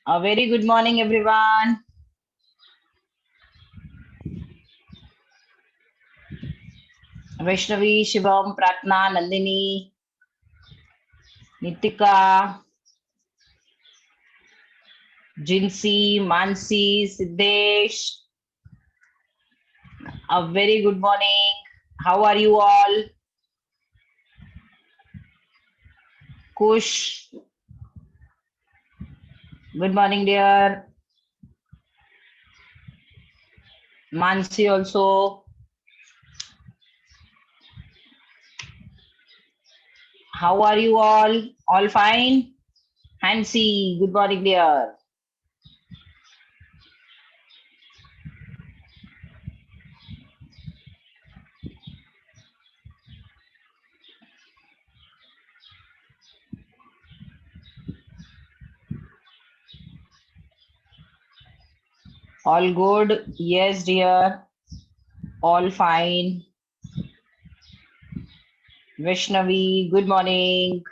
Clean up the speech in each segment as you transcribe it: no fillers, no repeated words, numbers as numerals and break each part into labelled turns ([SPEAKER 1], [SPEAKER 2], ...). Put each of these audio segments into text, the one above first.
[SPEAKER 1] A very good morning, everyone. Vaishnavi, Shivam, Pratna, Nandini, Nitika, Jinsi, Mansi, Siddesh. A very good morning. How are you all? Kush, good morning, dear. Mansi also. How are you all? All fine? Hansi, good morning, dear. All good? Yes, dear. All fine. Vaishnavi, good morning.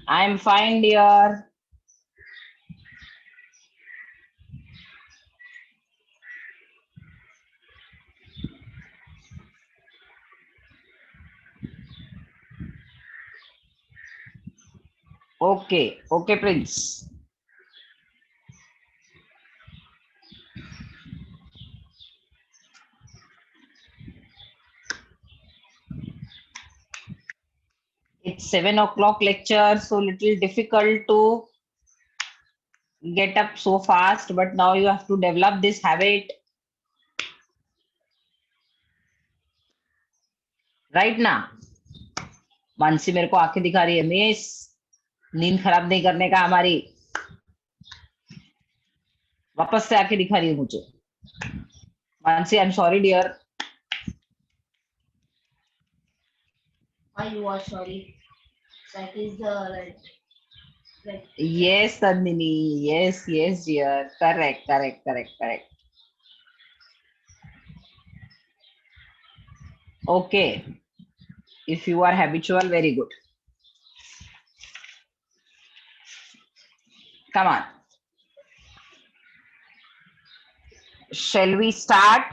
[SPEAKER 1] I'm fine, dear. Okay, okay, Prince. It's 7 o'clock lecture, so little difficult to get up so fast, but now you have to develop this habit. Right now, Mansi मेरे को आंखें दिखा रही है miss नींद खराब नहीं करने का हमारी वापस से आंखें दिखा रही है मुझे Mansi I am sorry dear yes Nandini yes dear correct okay if you are habitual very good come on shall we start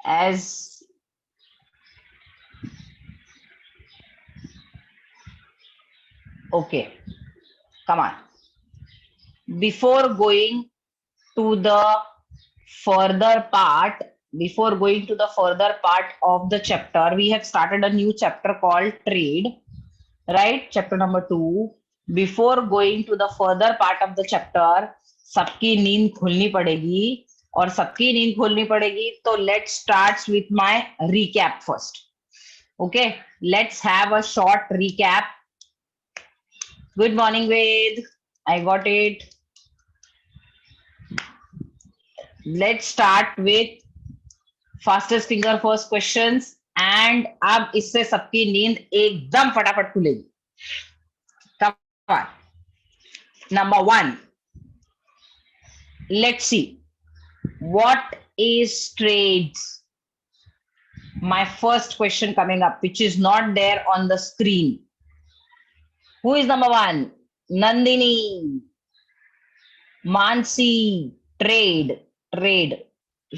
[SPEAKER 1] as okay come on before going to the further part before going to the further part of the chapter we have started a new chapter called trade right chapter number 2 before going to the further part of the chapter सबकी नींद खुलनी पड़ेगी और सबकी नींद खोलनी पड़ेगी तो let's start with my recap first okay let's have a short recap good morning Ved I got it let's start with fastest finger first questions and अब इससे सबकी नींद एकदम फटाफट खुलेगी come on number 1 let's see what is trades my first question coming up which is not there on the screen who is number 1 Nandini Mansi trade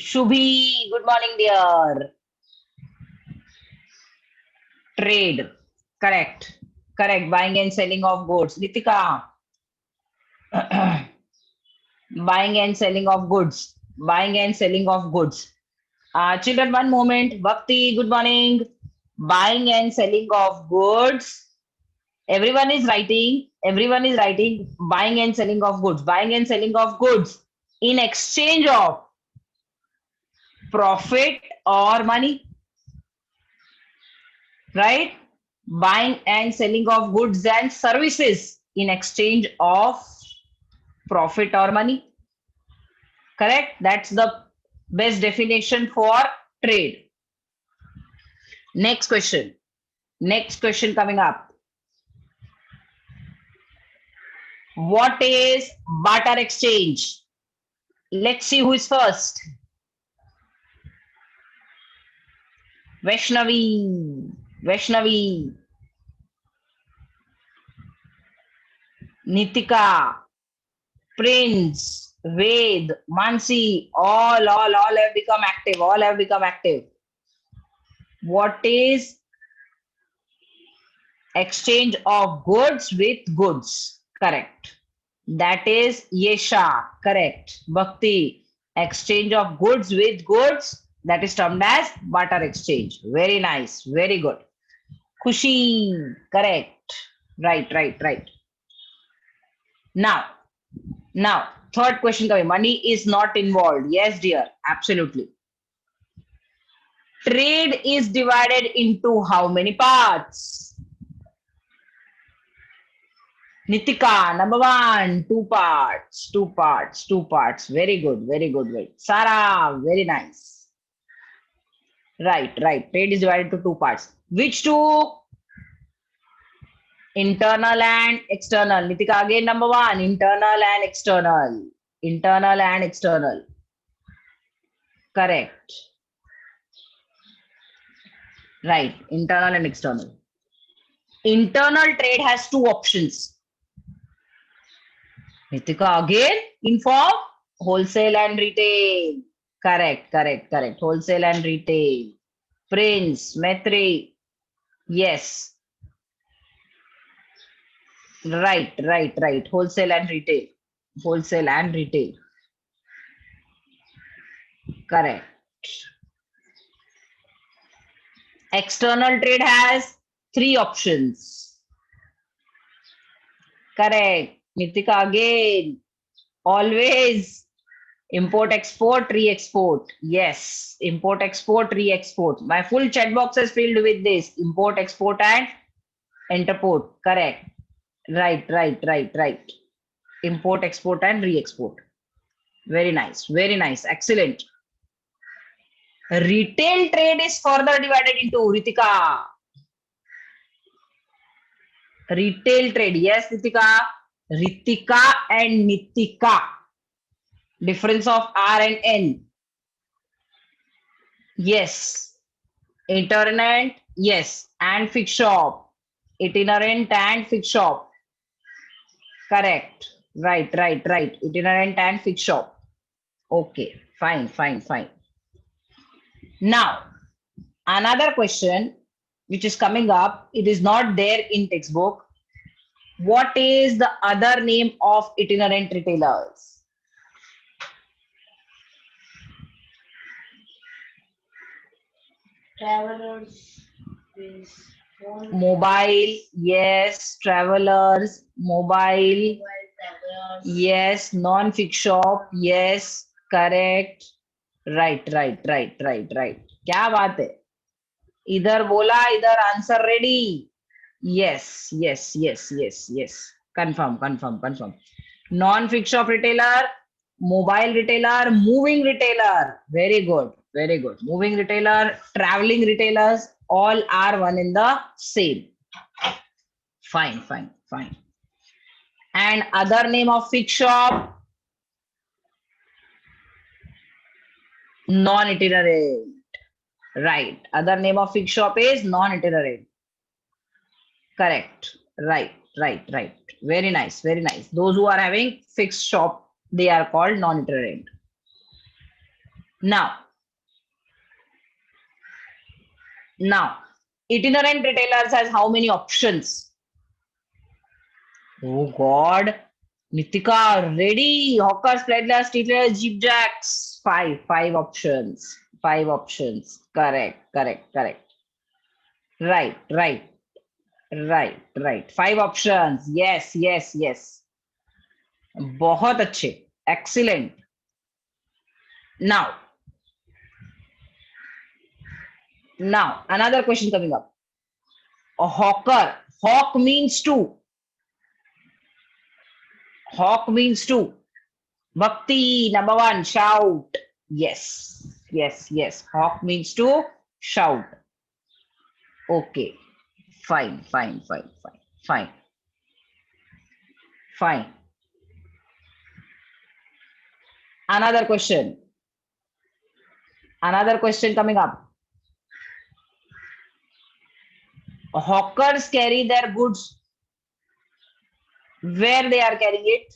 [SPEAKER 1] Shubhi good morning dear trade correct buying and selling of goods Nitika buying and selling of goods children one moment Bhakti good morning buying and selling of goods everyone is writing buying and selling of goods in exchange of profit or money right buying and selling of goods and services in exchange of profit or money correct that's the best definition for trade next question coming up what is barter exchange let's see who is first Vaishnavi, Vaishnavi, Nitika, Prince, Ved, Mansi, all have become active. All have become active. What is exchange of goods with goods? Correct. That is Yesha. Correct. Bhakti. Exchange of goods with goods. That is termed as barter exchange. Very nice. Very good. Khushi. Correct. Right. Now, third question coming. Money is not involved. Yes, dear. Absolutely. Trade is divided into how many parts? Nitika, number one, two parts. Very good, very. Sarah, very nice. Right. Trade is divided into two parts. Which two? Internal and external. Nitika, again, number one, internal and external. Internal and external. Correct. Right, internal and external. Internal trade has two options. Nitika, again, inform wholesale and retail. Correct. Wholesale and retail. Prince, Metri. Yes. Right. Wholesale and retail. Wholesale and retail. Correct. External trade has three options. Correct. Nitika, again. Always import, export, re-export. Yes. Import, export, re-export. My full chat box is filled with this. Import, export, and interport. Correct. Right. Import, export, and re-export. Very nice. Excellent. Retail trade is further divided into Ritika. Retail trade. Yes, Ritika. Ritika and Nitika. Difference of R and N. Yes. Itinerant. Yes. And fixed shop. Itinerant and fixed shop. Correct. Right. Itinerant and fixed shop. Okay. Fine. Now, another question which is coming up, it is not there in textbook. What is the other name of itinerant retailers?
[SPEAKER 2] Travelers.
[SPEAKER 1] Mobile, yes. Travelers, mobile,
[SPEAKER 2] Travelers.
[SPEAKER 1] yes. Non-fixed shop, yes. Correct. Right. क्या बात है? इधर बोला, इधर answer ready. Yes. Confirm. Non-fixed shop retailer, mobile retailer, moving retailer. Very good. Moving retailer, traveling retailers, all are one in the same. Fine. And other name of fixed shop, non-itinerant. Right. Other name of fixed shop is non-itinerant. Correct. Right. Very nice. Those who are having fixed shop, they are called non-itinerant. Now, itinerant retailers has how many options? Oh God. Nitika, ready? Hawkers, peddlers, retailers, jeep jacks. Five options. Correct. Right. 5 options. Yes. बहुत अच्छे. Excellent. Now, another question coming up. A hawker. Hawk means two. Bhakti, number one, shout. Yes. Hawk means to shout. Okay. Fine. Another question coming up. hawkers carry their goods. Where they are carrying it?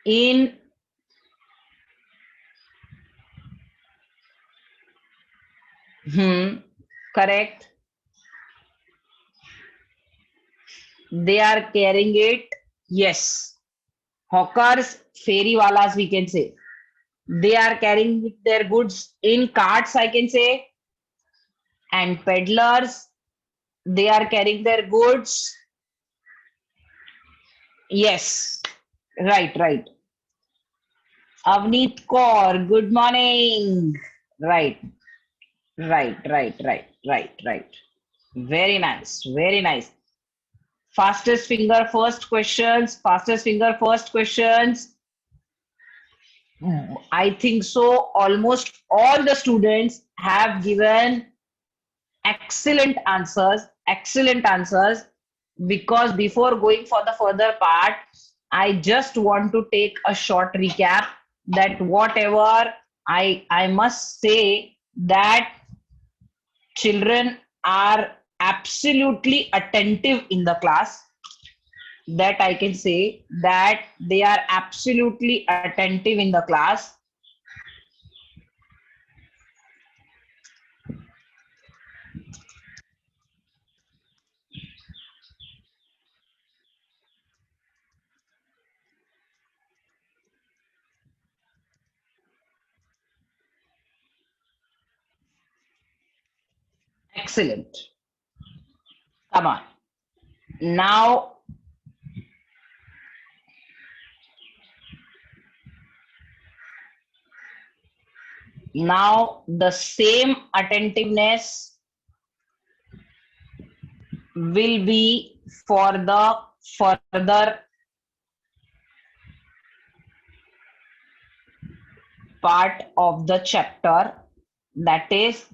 [SPEAKER 1] In correct. They are carrying it. Yes. Hawkers, fairy walas, we can say. They are carrying their goods in carts, I can say. And peddlers, they are carrying their goods. Yes. Right, right. Avneet Kaur, good morning. Right, right. Very nice, very nice. Fastest finger first questions, fastest finger first questions. I think so. Almost all the students have given excellent answers. Because before going for the further part, I just want to take a short recap that whatever I must say that children are absolutely attentive in the class. That I can say that they are absolutely attentive in the class. Excellent. Come on. Now, the same attentiveness will be for the further part of the chapter. That is,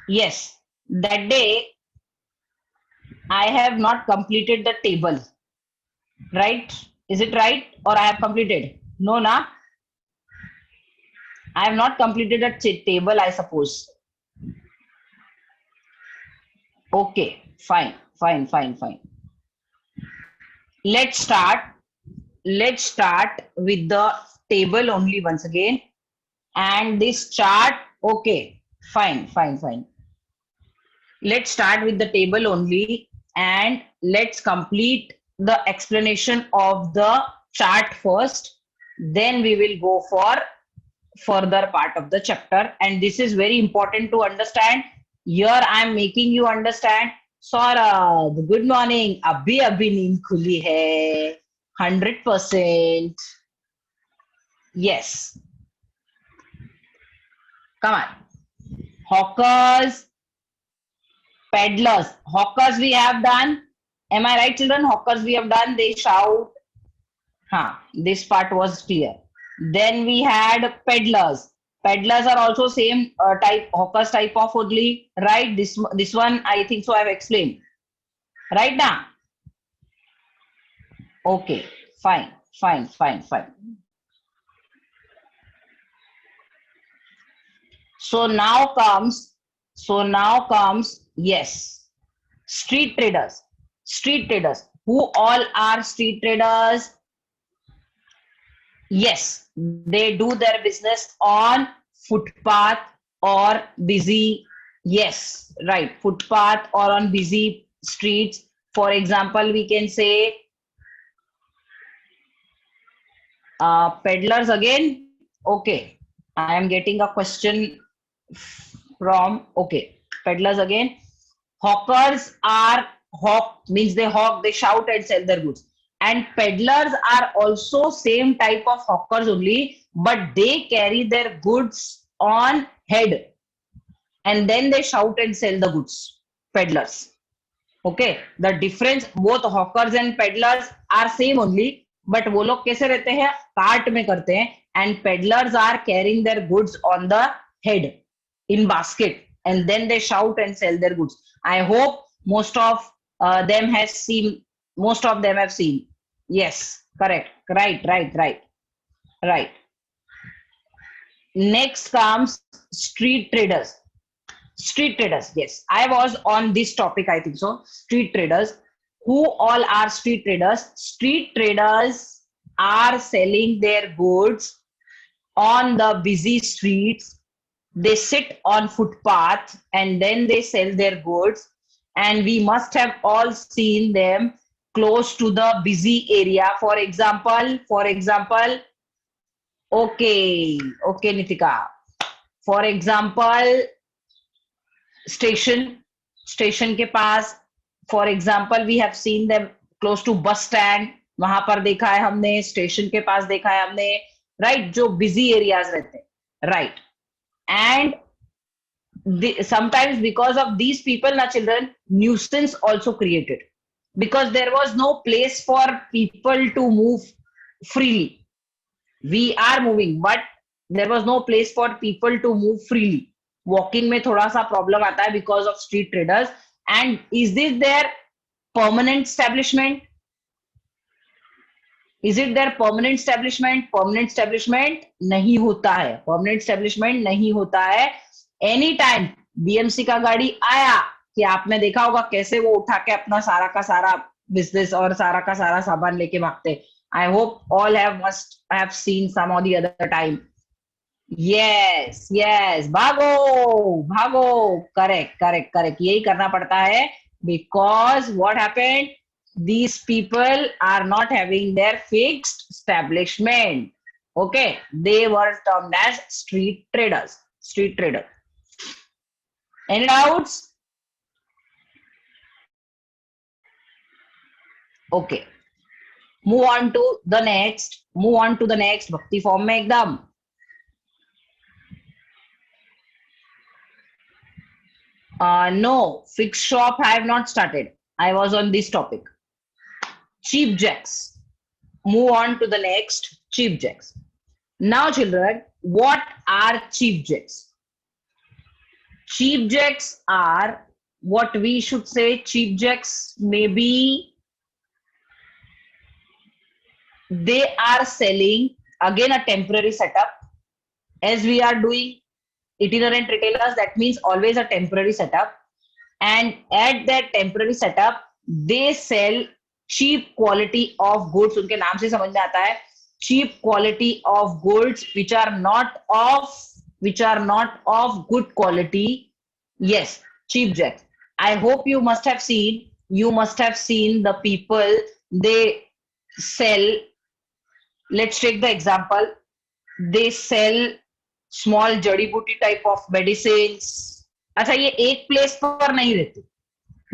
[SPEAKER 1] yes, that day I have not completed the table, right? Is it right? Or I have completed? No, na? I have not completed a table, I suppose. Okay, fine. Let's start. Let's start with the table only once again. And this chart, okay, fine. Let's start with the table only and let's complete the explanation of the chart first. Then we will go for further part of the chapter. And this is very important to understand. Here I am making you understand. Saurabh, good morning. Abhi नींद खुली है. 100%. Yes. Come on. Hawkers, peddlers. Hawkers we have done. Am I right, children? Hawkers we have done. They shout. This part was clear. Then we had peddlers. Peddlers are also same type, hawkers type of only, right? This one I think so I've explained. Right now? Okay, fine. So now comes, yes, street traders. Who all are street traders? Yes, they do their business on footpath or busy, yes, right, footpath or on busy streets. For example, we can say peddlers again. Okay, I am getting a question from, okay, peddlers again. Hawkers are, hawk means they hawk, they shout and sell their goods. And peddlers are also same type of hawkers only, but they carry their goods on head and then they shout and sell the goods. Peddlers. Okay, the difference, both hawkers and peddlers are same only, but वो लोग कैसे रहते हैं, cart में करते हैं, and peddlers are carrying their goods on the head in basket and then they shout and sell their goods. I hope most of them have seen. Yes, correct. Right. Next comes street traders. Street traders, yes, I was on this topic, I think so. Street traders. Who all are street traders? Street traders are selling their goods on the busy streets. They sit on footpath and then they sell their goods, and we must have all seen them close to the busy area. For example, okay Nitika, for example, station के पास, for example we have seen them close to bus stand, वहां पर देखा है हमने, station के पास देखा है हमने, राइट, जो बिजी एरियाज रहते हैं, right. And sometimes because of these people, na children, nuisance also created because there was no place for people to move freely. We are moving, but there was no place for people to move freely. Walking में थोड़ा सा problem आता है because of street traders. And is this there permanent establishment? Is it there permanent establishment? Permanent establishment नहीं होता है. Permanent establishment नहीं होता है. एनी टाइम बीएमसी का गाड़ी आया कि आपने देखा होगा कैसे वो उठा के अपना सारा का सारा बिजनेस और सारा का सारा सामान लेके भागते. I hope all must have seen some or the other time. Yes yes, भागो भागो, करेक्ट करेक्ट करेक्ट, यही करना पड़ता है. Because what happened, these people are not having their fixed establishment. Okay, they were termed as street traders. Street trader. Any doubts? Okay, move on to the next. Move on to the next. भक्ति form में एकदम. No, fixed shop I have not started. I was on this topic. Cheap jacks. Move on to the next. Cheap jacks. Now children, what are cheap jacks? Cheap jacks are what we should say. Cheap jacks maybe they are selling again a temporary setup. As we are doing itinerant retailers, that means always a temporary setup, and at that temporary setup they sell cheap quality of goods. उनके नाम से समझ में आता है, cheap quality of goods which are not of good quality. Yes, cheap jacks. I hope you must have seen the people they sell. Let's take the example. They sell small जड़ी बूटी type of medicine. अच्छा, ये एक place पर नहीं रहते.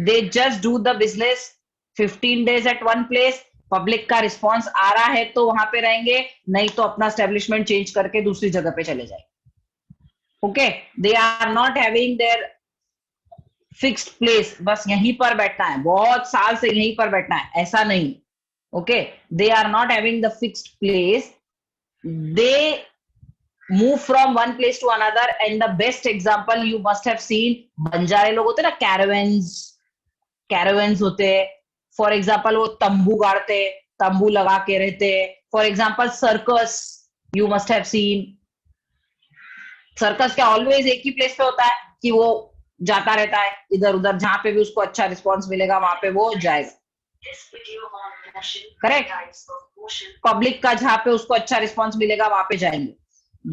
[SPEAKER 1] They just do the business 15 days at one place. Public का response आ रहा है तो वहां पे रहेंगे, नहीं तो अपना स्टैब्लिशमेंट चेंज करके दूसरी जगह पे चले जाएंगे. Okay, they are not having their fixed place. बस यहीं पर बैठना है, बहुत साल से यहीं पर बैठना है, ऐसा नहीं. Okay, they are not having the fixed place. They move from one place to another, and the best example you must have seen, बंजारे लोग होते ना, caravans होते. फॉर एग्जाम्पल वो तंबू गाड़ते, तंबू लगा के रहते. For example circus, you must have scene. Circus क्या ऑलवेज एक ही प्लेस पे होता है कि वो जाता रहता है इधर उधर, जहां पे भी उसको अच्छा रिस्पॉन्स मिलेगा वहां पे वो जाएगा. करेक्ट. पब्लिक का जहां पे उसको अच्छा रिस्पॉन्स मिलेगा वहां पे जाएंगे.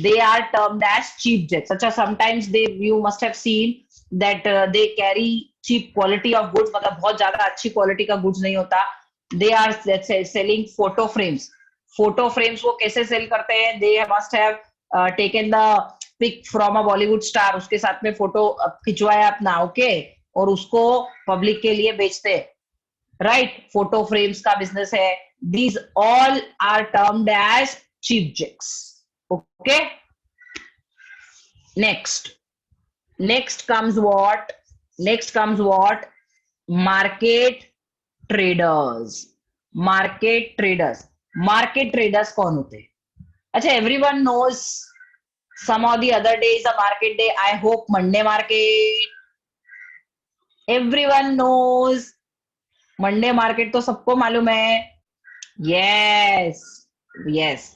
[SPEAKER 1] They are termed as cheap jacks. Achha, sometimes you must have seen that they carry cheap quality of goods. मतलब बहुत ज्यादा अच्छी क्वालिटी का goods नहीं होता. They are, let's say, selling photo frames. Photo frames वो कैसे सेल करते हैं? They must have taken the pic from a Bollywood star. उसके साथ में फोटो खिंचवाया अपना, ओके, और उसको पब्लिक के लिए बेचते, राइट. फोटो फ्रेम्स का बिजनेस है. These all are termed as cheap jacks. Okay, next comes what? Market traders. Market traders कौन होते हैं? अच्छा, everyone knows some of the other day is a market day. I hope Monday market. Everyone knows Monday market, तो सबको मालूम है. Yes,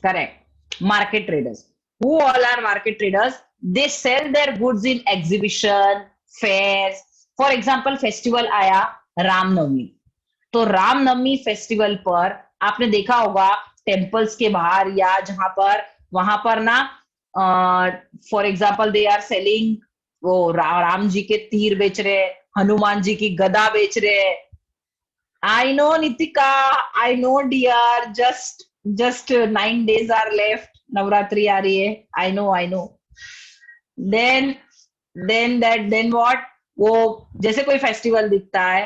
[SPEAKER 1] correct. Market traders. Who all are market traders? They sell their goods in exhibition. fairs. For example, festival आया रामनवमी, तो Ramnavami festival पर आपने देखा होगा टेम्पल्स के बाहर या जहां पर वहां पर ना for example they are selling वो राम जी के तीर बेच रहे, हनुमान जी की गदा बेच रहे. I know, Nitika. I know, dear. Just 9 days are left. Navratri आ रही है. I know, I know. Then, then what? वो जैसे कोई फेस्टिवल दिखता है,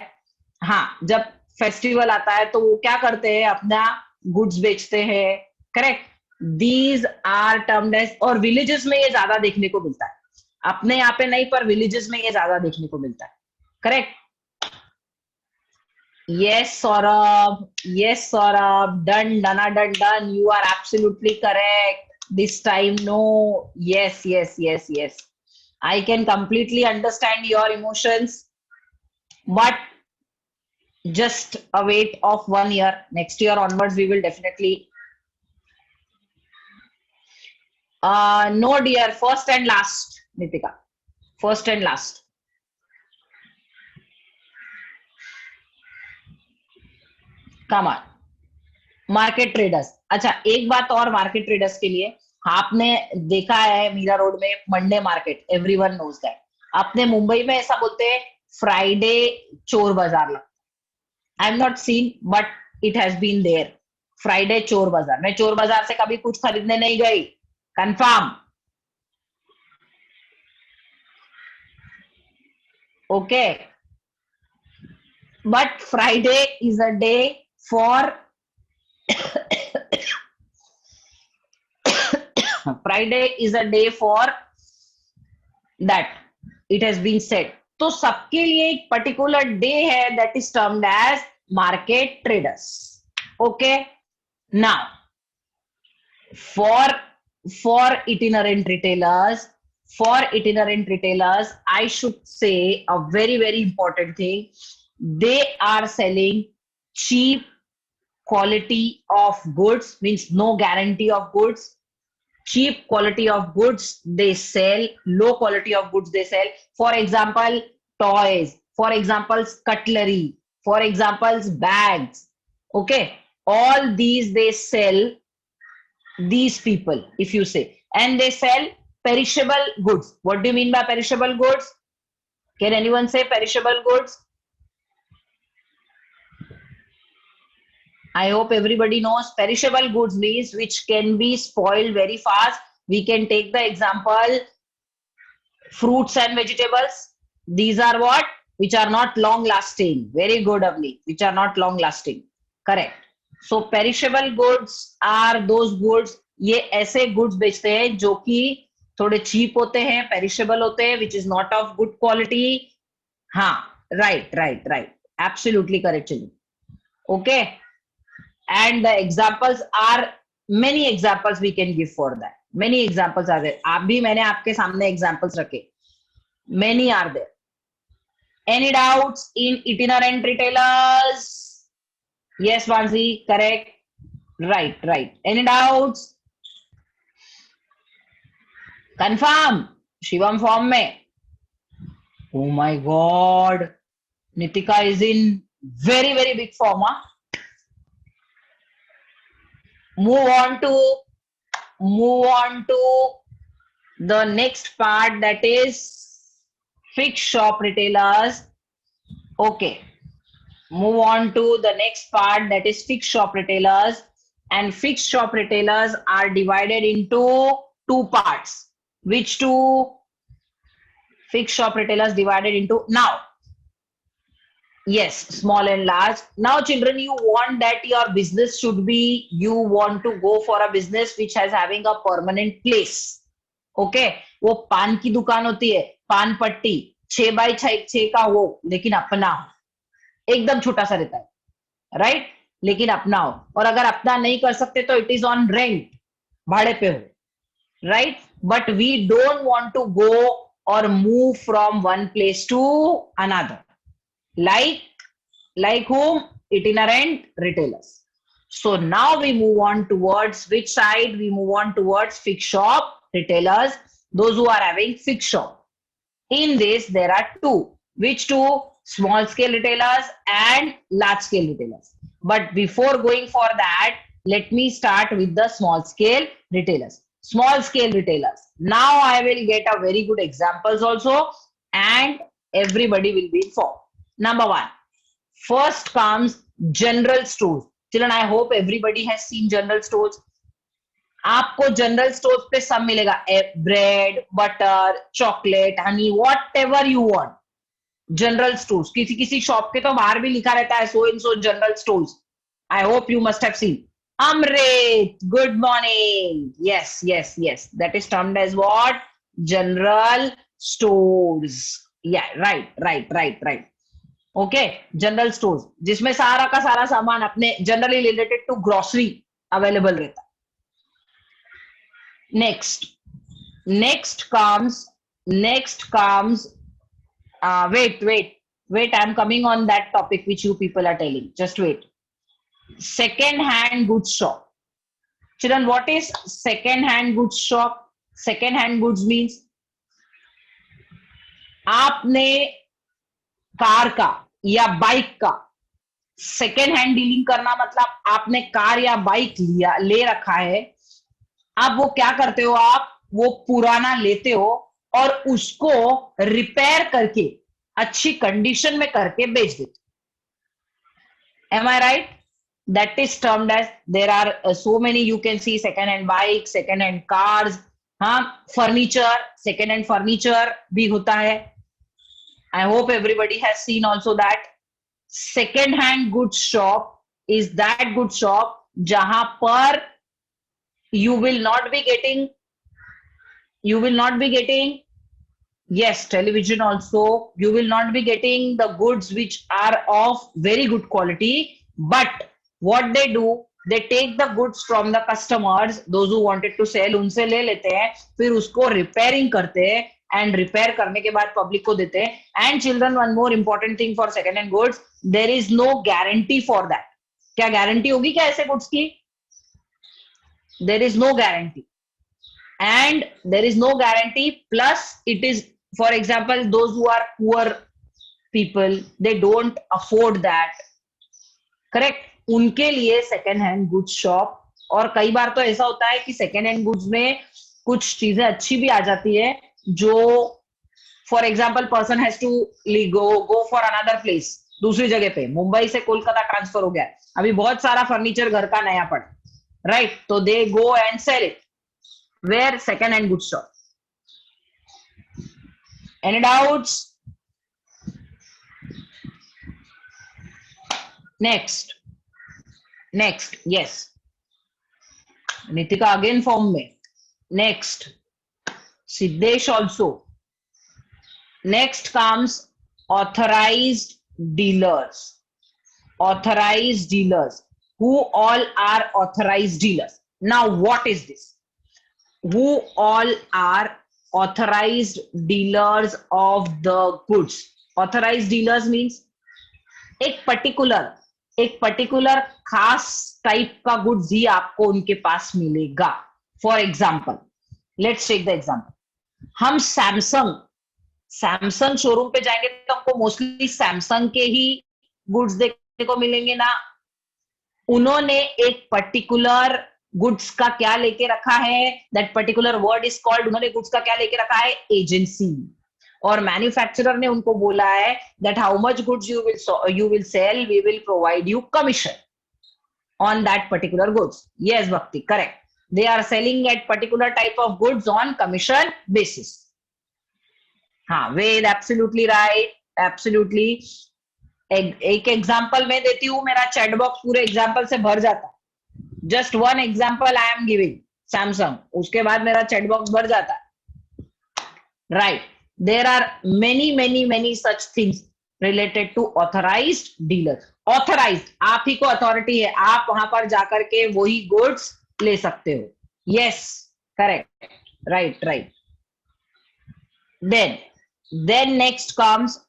[SPEAKER 1] हाँ, जब फेस्टिवल आता है तो वो क्या करते हैं, अपना गुड्स बेचते हैं. Correct. These are termed as, और विलेजेस में ये ज्यादा देखने को मिलता है. अपने यहाँ पे नहीं, पर विलेजेस में ये ज्यादा देखने को मिलता है. Correct. Yes, Saurabh. Yes, Saurabh. Done, done. You are absolutely correct. This time, no. Yes, yes, yes, yes. I can completely understand your emotions, but just a wait of 1 year. Next year onwards, we will definitely. No, dear. First and last, Nitika. First and last. Come on. Market traders. अच्छा, एक बात और market traders के लिए, आपने देखा है Mira road में Monday market, everyone knows that. अपने मुंबई में ऐसा बोलते हैं फ्राइडे चोर बाजार लगता है. I am not seen, but it has been there. Friday चोर बाजार. मैं चोर बाजार से कभी कुछ खरीदने नहीं गई, confirm. Okay. But Friday is a day for Friday is a day for that. It has been said. तो सबके लिए एक पर्टिकुलर डे है that is termed as market traders. Okay. Now, for itinerant retailers, I should say a very important thing. They are selling cheap quality of goods, means no guarantee of goods. Cheap quality of goods they sell, low quality of goods they sell. For example, toys. For example, cutlery. For example, bags. Okay. All these they sell, these people, if you say. And they sell perishable goods. What do you mean by perishable goods? Can anyone say perishable goods? I hope everybody knows. Perishable goods means which can be spoiled very fast. We can take the example, fruits and vegetables. These are what? Which are not long lasting. Very good, Avni. Which are not long lasting. Correct. So perishable goods are those goods. ये ऐसे goods बेचते हैं जो कि थोड़े cheap होते हैं, perishable होते हैं, which is not of good quality. हाँ, right. Absolutely correct, Chili. Okay. And the examples are, many examples we can give for that. Many examples are there. आप भी, मैंने आपके सामने examples रखे. Many are there. Any doubts in itinerant retailers? Yes, Vansi, correct. Right. Any doubts? Confirm. Shivam form में. Oh my God. Nitika is in very big form. Huh? Move on to the next part, that is fixed shop retailers. Okay. Move on to the next part, that is fixed shop retailers. And fixed shop retailers are divided into two parts. Which two? Fixed shop retailers divided into, now, yes, small and large. Now, children, you want that your business should be, you want to go for a business which has having a permanent place. Okay. वो पान की दुकान होती है, पान पट्टी 6x6 का हो, लेकिन अपना हो, एकदम छोटा सा रहता है, राइट, लेकिन अपना हो. और अगर अपना नहीं कर सकते तो इट इज ऑन रेंट, भाड़े पे हो, right. But we don't want to go or move from one place to another. Like whom? Itinerant retailers. So now we move on towards which side? We move on towards fixed shop retailers, those who are having fixed shop. In this, there are two. Which two? Small scale retailers and large scale retailers. But before going for that, let me start with the small scale retailers. Small scale retailers. Now I will get a very good examples also, and everybody will be informed. Number one, first comes general stores. Children, I hope everybody has seen general stores. आपको general store पे सब मिलेगा, bread, butter, chocolate, Honey, what ever you want. General stores, किसी किसी shop के तो बाहर भी लिखा रहता है so and so general stores. I hope you must have seen. Amrit, good morning. Yes, yes, yes. That is termed as what? General stores. Yeah, right. Okay, general stores. जिसमें सारा का सारा सामान अपने generally related to grocery available रहता है. Next comes, wait, I'm coming on that topic which you people are telling. Just wait. Second hand goods shop. Children, what is second hand goods shop? Second hand goods means आपने car का या bike का second hand dealing करना, मतलब आपने car या bike ले रखा है. अब वो क्या करते हो, आप वो पुराना लेते हो और उसको रिपेयर करके अच्छी कंडीशन में करके बेच देते. Am I right? That is termed as, there are so many, you can see second hand bikes, second hand cars, हाँ, furniture, second hand furniture भी होता है. I hope everybody has seen also that. Second hand goods shop is that good shop जहां पर you will not be getting, yes, television also. You will not be getting the goods which are of very good quality, but what they do, they take the goods from the customers, those who wanted to sell, उनसे ले लेते हैं, फिर उसको repairing करते हैं, and repair करने के बाद पब्लिक को देते हैं. And children, one more important thing for second hand goods, there is no guarantee for that. क्या गारंटी होगी क्या ऐसे गुड्स की? There is no guarantee. And there is no guarantee, plus it is, for example, those who are poor people, they don't afford that. Correct? उनके लिए second hand goods shop. और कई बार तो ऐसा होता है कि सेकेंड हैंड गुड्स में कुछ चीजें अच्छी भी आ जाती है, जो for example person has to go for another place, दूसरी जगह पे, मुंबई से कोलकाता ट्रांसफर हो गया, अभी बहुत सारा फर्नीचर घर का नया पड़ा, राइट? तो they go and sell it. Where? Second hand goods shop. Any doubts? Next, yes. Nitika again form में. Next, Siddesh also. Next comes authorized dealers. Authorized dealers. Who all are authorized dealers? Now, what is this? Who all are authorized dealers of the goods? Authorized dealers means एक particular खास type का goods ही आपको उनके पास मिलेगा. For example, let's take the example, हम Samsung showroom पे जाएंगे तो हमको मोस्टली सैमसंग के ही गुड्स देखने को मिलेंगे ना. उन्होंने एक पर्टिकुलर गुड्स का क्या लेके रखा है, that particular word is called, उन्होंने गुड्स का क्या लेके रखा है, एजेंसी. और मैन्युफैक्चरर ने उनको बोला है that how much goods you will sell, we will provide you commission on that particular goods. Yes Bhakti, correct. They are selling at particular type of goods on commission basis. हाँ, Ved, absolutely right, absolutely. एक example मैं देती हूँ, मेरा chat box पूरे example से भर जाता है. Just one example I am giving, Samsung, उसके बाद मेरा चैट बॉक्स भर जाता है, right? There are many such things related to authorised dealer. Authorised, आप ही को अथॉरिटी है, आप वहां पर जाकर के वही गुड्स ले सकते हो. Yes, correct, right. Then next comes,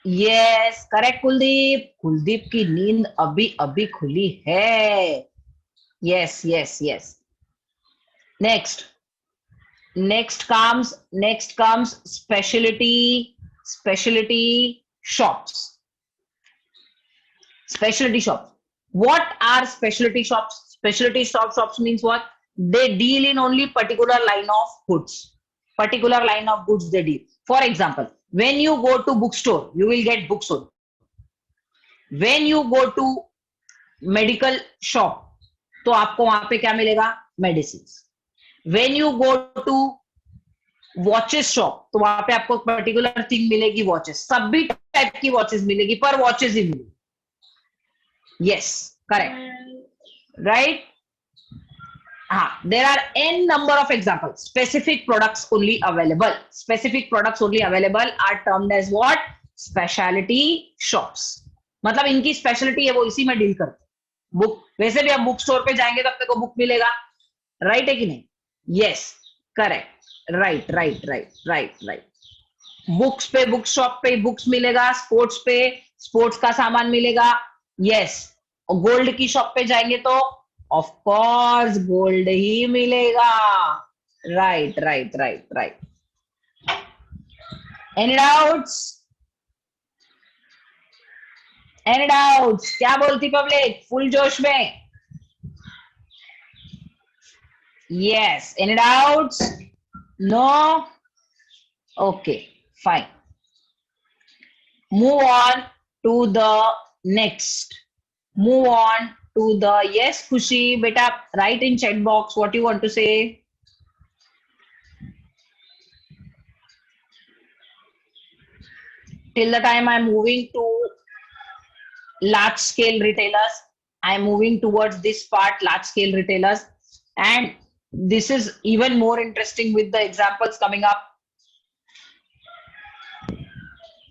[SPEAKER 1] yes, correct Kuldeep की नींद अभी खुली है. Yes. Next, Next comes specialty shops. Specialty shops. What are specialty shops? Shops means what? They deal in only particular line of goods. Particular line of goods they deal. For example, when you go to bookstore, you will get books only. When you go to medical shop तो आपको वहां पे क्या मिलेगा? Medicine. When you go to watches shop तो वहां पे आपको पर्टिकुलर थिंग मिलेगी, वॉचेस। सभी टाइप की वॉचेस मिलेगी, पर वॉचेस ही मिलेगी। Yes, correct, right. हाँ, there are an number of example. Specific products only available, specific products only available are termed as what? Speciality shops. मतलब इनकी स्पेशलिटी है, वो इसी में डील करते। बुक, वैसे भी आप बुक स्टोर पे जाएंगे तो आपको बुक मिलेगा, राइट है कि नहीं? Yes, correct, right right right right right. Books पे बुक शॉप पे बुक्स मिलेगा, स्पोर्ट्स पे स्पोर्ट्स का सामान मिलेगा। यस, और गोल्ड की शॉप पे जाएंगे तो ऑफ कोर्स गोल्ड ही मिलेगा। Right right right right. Any doubts? Any doubts? क्या बोलती पब्लिक फुल जोश में? Yes, any doubts? No? Okay, fine. Move on to the next. Move on to the, yes, Khushi, beta, write in chat box what you want to say. Till the time I'm moving to large scale retailers, I'm moving towards this part, large scale retailers, and this is even more interesting with the examples coming up.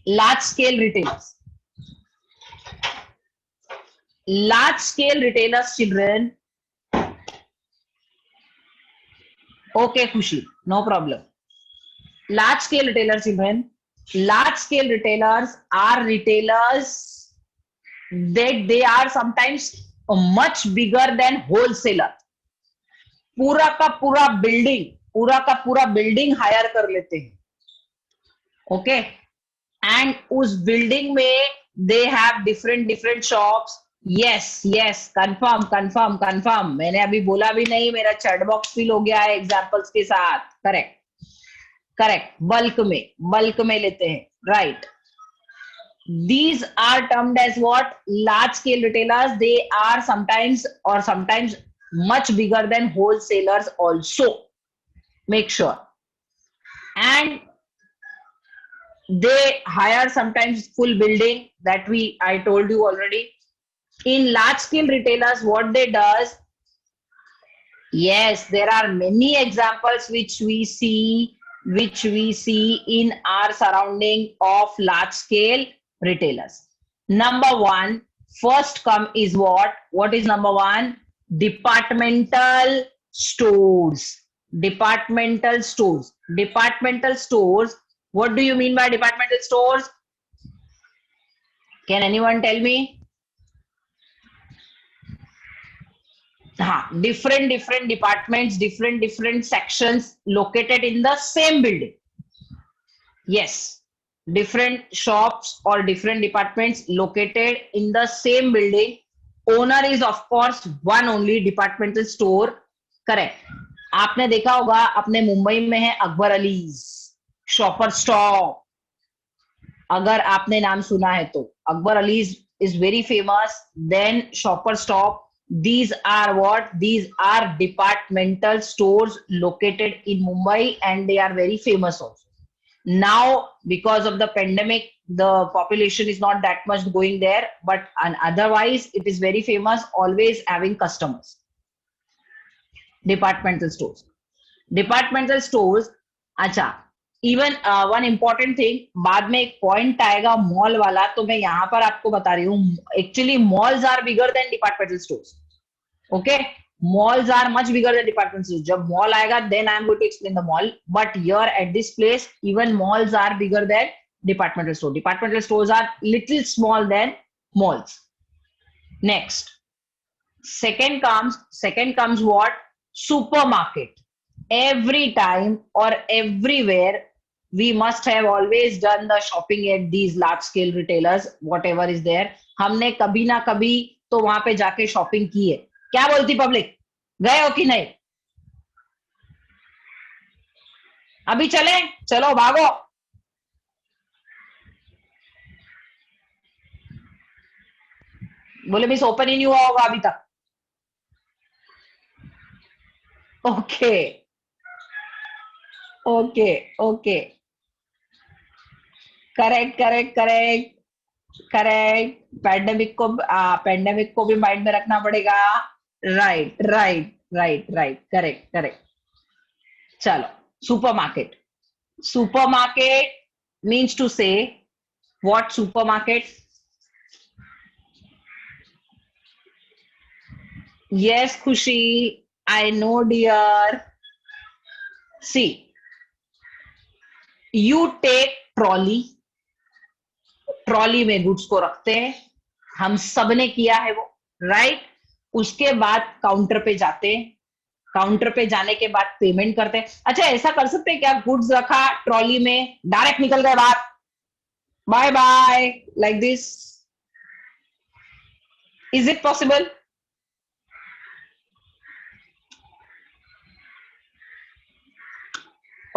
[SPEAKER 1] Large scale retailers. Large scale retailers, children. Okay, Khushi, no problem. Large scale retailers, children. Large scale retailers are retailers that they are sometimes much bigger than wholesaler. पूरा का पूरा building higher कर लेते हैं, okay, and उस building में they have different shops. Yes yes, confirm confirm confirm, मैंने अभी बोला भी नहीं, मेरा चैट बॉक्स फिल हो गया है एग्जांपल्स के साथ। करेक्ट करेक्ट, बल्क में लेते हैं, right. These are termed as what? Large scale retailers. They are sometimes much bigger than wholesalers also. Make sure. And they hire sometimes full building, that I told you already. In large scale retailers, what they does? Yes, there are many examples which we see in our surrounding of large scale retailers. Number one, first come is what? What is number one? Departmental stores. Departmental stores. Departmental stores. What do you mean by departmental stores? Can anyone tell me? Different departments, different sections located in the same building. Yes, different shops or different departments located in the same building. Owner is of course one only, departmental store. Correct. आपने देखा होगा, अपने मुंबई में है Akbar allies, shopper stop. अगर आपने नाम सुना है तो Akbar allies is very famous. Then shopper stop. These are what? These are departmental stores located in Mumbai, and they are very famous also. Now, because of the pandemic, the population is not that much going there, but otherwise it is very famous, always having customers. Departmental stores. Departmental stores. अच्छा, even one important thing, बाद में एक point आएगा mall वाला, तो मैं यहां पर आपको बता रही हूँ, actually malls are bigger than departmental stores. Okay, malls are much bigger than department stores. जब mall आएगा then I am going to explain the mall, but here at this place even malls are bigger than departmental store. Departmental stores are little small than malls. Next, second comes what? Supermarket. every time or everywhere we must have always done the shopping at these large scale retailers, whatever is there. हमने कभी ना कभी तो वहां पे जाके shopping की है. क्या बोलती पब्लिक? गए हो कि नहीं? अभी चले? चलो भागो. बोले मिस ओपन ही नहीं हुआ होगा अभी तक. Okay okay okay, correct correct correct correct. Pandemic को भी माइंड में रखना पड़ेगा. Right right right right, correct correct. चलो, supermarket. Supermarket means to say what? Supermarket. Yes, Khushi, I know, dear. See, you take trolley. Trolley में goods को रखते हैं. हम सबने किया है वो, राइट. उसके बाद काउंटर पे जाते हैं. काउंटर पे जाने के बाद पेमेंट करते हैं. अच्छा, ऐसा कर सकते हैं क्या? गुड्स रखा ट्रॉली में, डायरेक्ट निकल गए बाहर, bye bye, like this. Is it possible?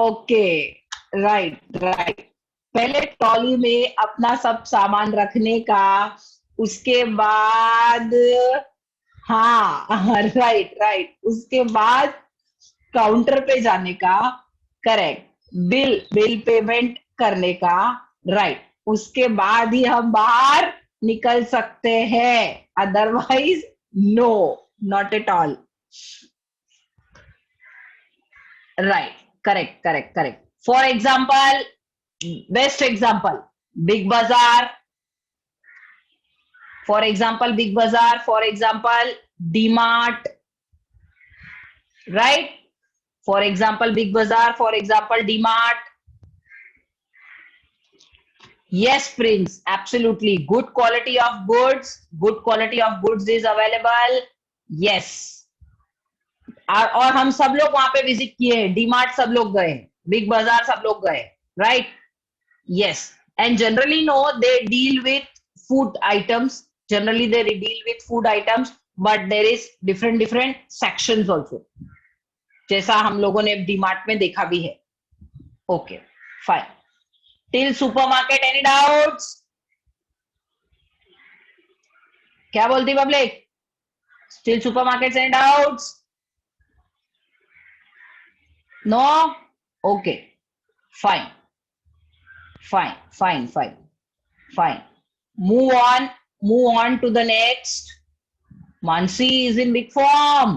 [SPEAKER 1] Okay, right right. पहले ट्रॉली में अपना सब सामान रखने का, उसके बाद, हाँ, राइट राइट, उसके बाद काउंटर पे जाने का, करेक्ट. बिल पेमेंट करने का, राइट. उसके बाद ही हम बाहर निकल सकते हैं, otherwise no, not at all. Right, correct correct correct. For example, best example, Big Bazaar. For example, Big Bazaar. For example, DMart. Right? For example, Big Bazaar. For example, DMart. Yes, Prince. Absolutely. Good quality of goods. Good quality of goods is available. Yes. और हम सब लोग वहां पे visit किए हैं. DMart सब लोग गए, बिग बाजार सब लोग गए, right. Yes. And generally, no, they deal with food items. Generally they deal with food items, but there is different sections also, जैसा हम लोगों ने डीमार्ट में देखा भी है. Okay, fine. Till supermarket, any doubts? क्या बोलती public? Till supermarket, any doubts? No? Okay, fine fine fine fine fine. Move on to the next. Mansi is in big form.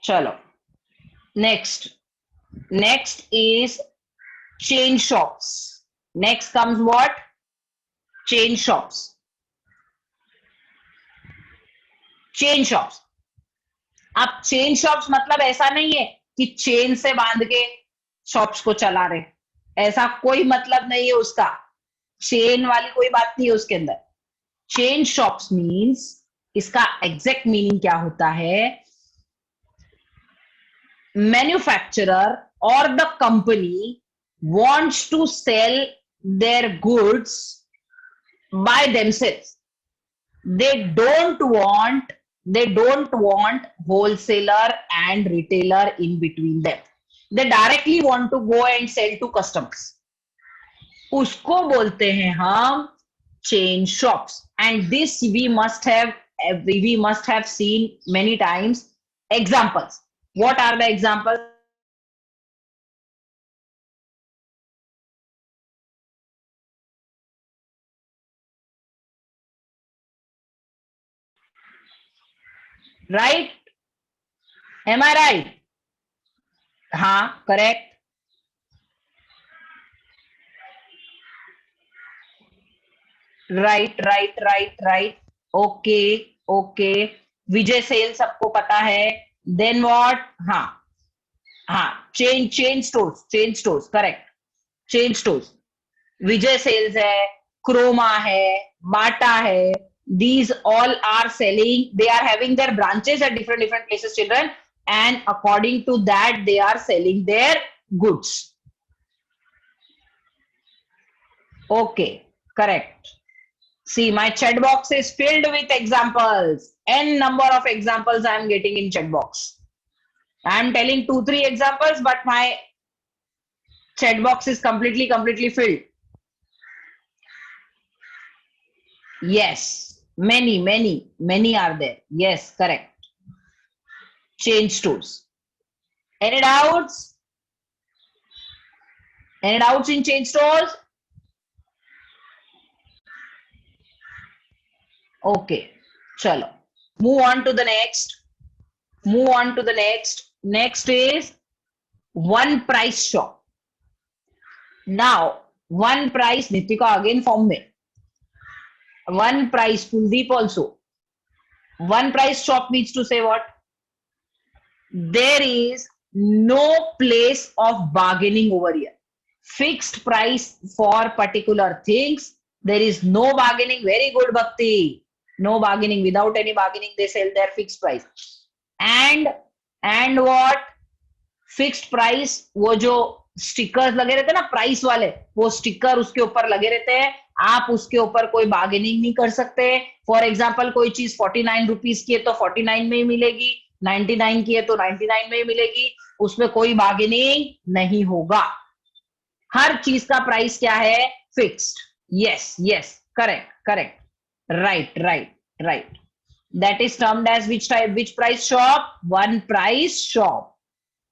[SPEAKER 1] Chalo. Next is chain shops. Next comes what? Chain shops. Chain shops. अब chain shops मतलब ऐसा नहीं है कि chain से बांध के shops को चला रहे, ऐसा कोई मतलब नहीं है उसका. चेन वाली कोई बात नहीं है उसके अंदर. चेन शॉप्स मीन्स, इसका एग्जैक्ट मीनिंग क्या होता है? मैन्युफैक्चरर और the company wants to sell their goods by themselves. They don't want wholesaler and retailer in between them. They directly want to go and sell to customers. उसको बोलते हैं हम chain shops. And this we must have seen many times. Examples. What are the examples? Right? Am I right? हाँ, correct. Right. Okay. Vijay sale सबको पता है. Then what? हाँ, chain stores, correct. Chain stores. Vijay sales है, Croma है, Bata है. These all are selling. They are having their branches at different places, children. and according to that they are selling their goods. Okay, correct. See, my chat box is filled with examples. N number of examples I am getting in chat box. I am telling 2-3 examples, but my chat box is completely filled. Yes, many are there. Yes, correct. Change stores. Any doubts? Any doubts in change stores? Okay, chalo. Move on to the next. Move on to the next. Next is one price shop. Now, one price, Nitika again form में. One price, Kuldeep also. One price shop means to say what? There is no place of bargaining over here. Fixed price for particular things. There is no bargaining. Very good, Bhakti. No bargaining. Without any bargaining, they sell their fixed price. And what? Fixed price, वो जो stickers लगे रहते हैं ना price वाले, वो sticker उसके ऊपर लगे रहते हैं. आप उसके ऊपर कोई बार्गेनिंग नहीं कर सकते. फॉर एग्जाम्पल कोई चीज 49 रुपीज की है तो 49 में ही मिलेगी, 99 की है तो 99 में ही मिलेगी. उसमें कोई बार्गेनिंग नहीं होगा. हर चीज का प्राइस क्या है? Fixed. Yes yes, correct correct, right. That is termed as which type? Which price shop? One price shop.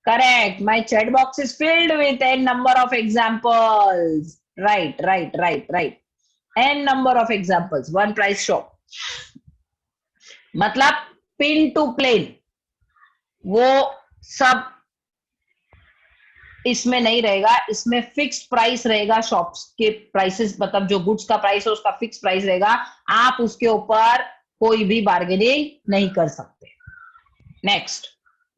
[SPEAKER 1] Correct. My chat box is filled with n number of examples. Right. N number of examples. One price shop. मतलब pin to plain. वो सब इसमें नहीं रहेगा. इसमें fixed price रहेगा. Shops के prices, मतलब जो गुड्स का प्राइस है उसका फिक्स प्राइस रहेगा. आप उसके ऊपर कोई भी बार्गेनिंग नहीं कर सकते.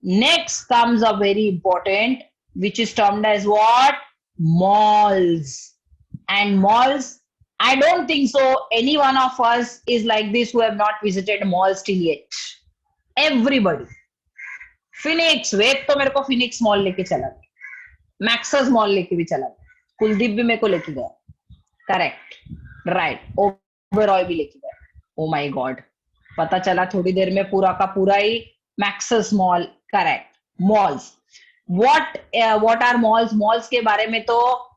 [SPEAKER 1] Next comes a very important, which is termed as what? Malls. And malls, I don't think so any one of us is like this who have not visited malls till yet. Everybody. Phoenix, web तो मेरे को Phoenix mall लेके चला गया, मैक्सस mall लेके भी चला गया, कुलदीप भी मेरे को लेके गया. Correct, right. ओबेरॉय भी लेके गया. ओ माय गॉड, पता चला थोड़ी देर में पूरा का पूरा ही Maxus mall. Correct. Malls, what are malls? Malls के बारे में तो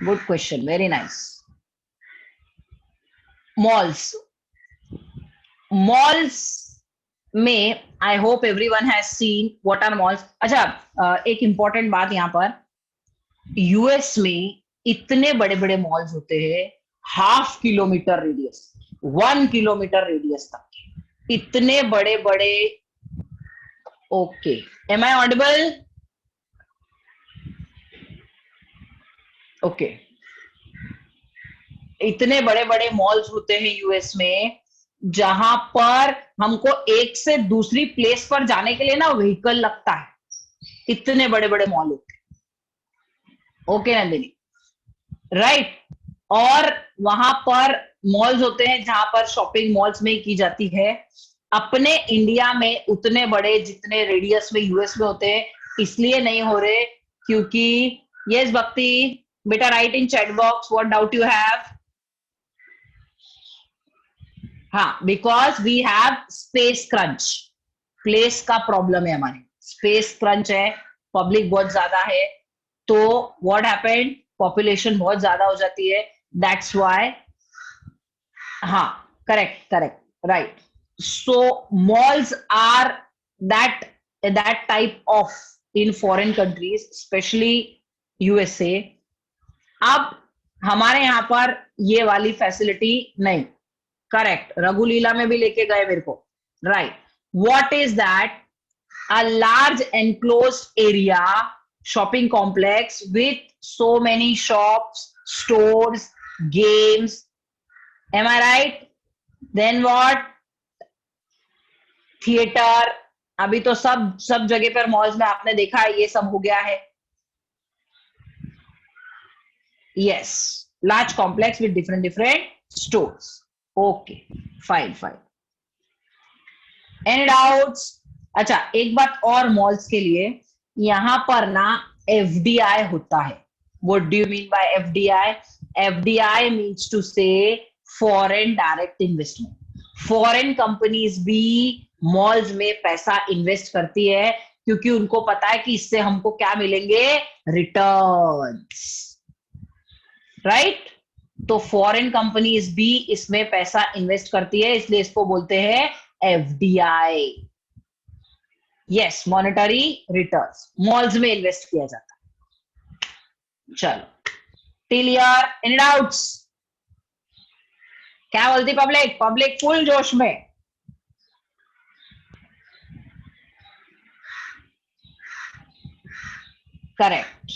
[SPEAKER 1] good question, very nice. Malls में I hope everyone has seen what are malls. अच्छा, एक इंपॉर्टेंट बात यहाँ पर, यूएस में इतने बड़े बड़े मॉल्स होते हैं, 1/2 किलोमीटर रेडियस, 1 किलोमीटर रेडियस तक, इतने बड़े बड़े. Okay, am I audible? Okay, इतने बड़े बड़े मॉल्स होते हैं यूएस में, जहां पर हमको एक से दूसरी प्लेस पर जाने के लिए ना व्हीकल लगता है. इतने बड़े बड़े मॉल होते हैं. Okay Nandini, right. और वहां पर मॉल्स होते हैं जहां पर शॉपिंग मॉल्स में ही की जाती है. अपने इंडिया में उतने बड़े जितने रेडियस में यूएस में होते हैं इसलिए नहीं हो रहे क्योंकि, यस भक्ति बेटा, write in chat box what doubt you have. हाँ, because we have space crunch. Place का प्रॉब्लम है हमारे, स्पेस क्रंच है, पब्लिक बहुत ज्यादा है, तो व्हाट हैपेंड, पॉपुलेशन बहुत ज्यादा हो जाती है. That's why. हाँ, correct, right. So malls are that type of in foreign countries, especially USA. अब हमारे यहाँ पर ये वाली फैसिलिटी नहीं. करेक्ट, रघुलीला में भी लेके गए मेरे को. Right. What is that? A large enclosed area, shopping complex with so many shops, stores, games. Am I right? Then what? Theater, अभी तो सब जगह पर मॉल्स में आपने देखा है ये सब हो गया है. Yes, large complex with different stores. Okay, fine. Any doubts? अच्छा, एक बात और मॉल्स के लिए, यहां पर ना एफडीआई होता है. What do you mean by FDI? FDI means to say foreign direct investment. Foreign companies भी मॉल्स में पैसा इन्वेस्ट करती है क्योंकि उनको पता है कि इससे हमको क्या मिलेंगे, रिटर्न्स. राइट? तो फॉरेन कंपनीज भी इसमें पैसा इन्वेस्ट करती है, इसलिए इसको बोलते हैं FDI. Yes, monetary returns malls में इन्वेस्ट किया जाता है. चलो, क्लियर? Any doubts? क्या बोलती पब्लिक फुल जोश में. करेक्ट.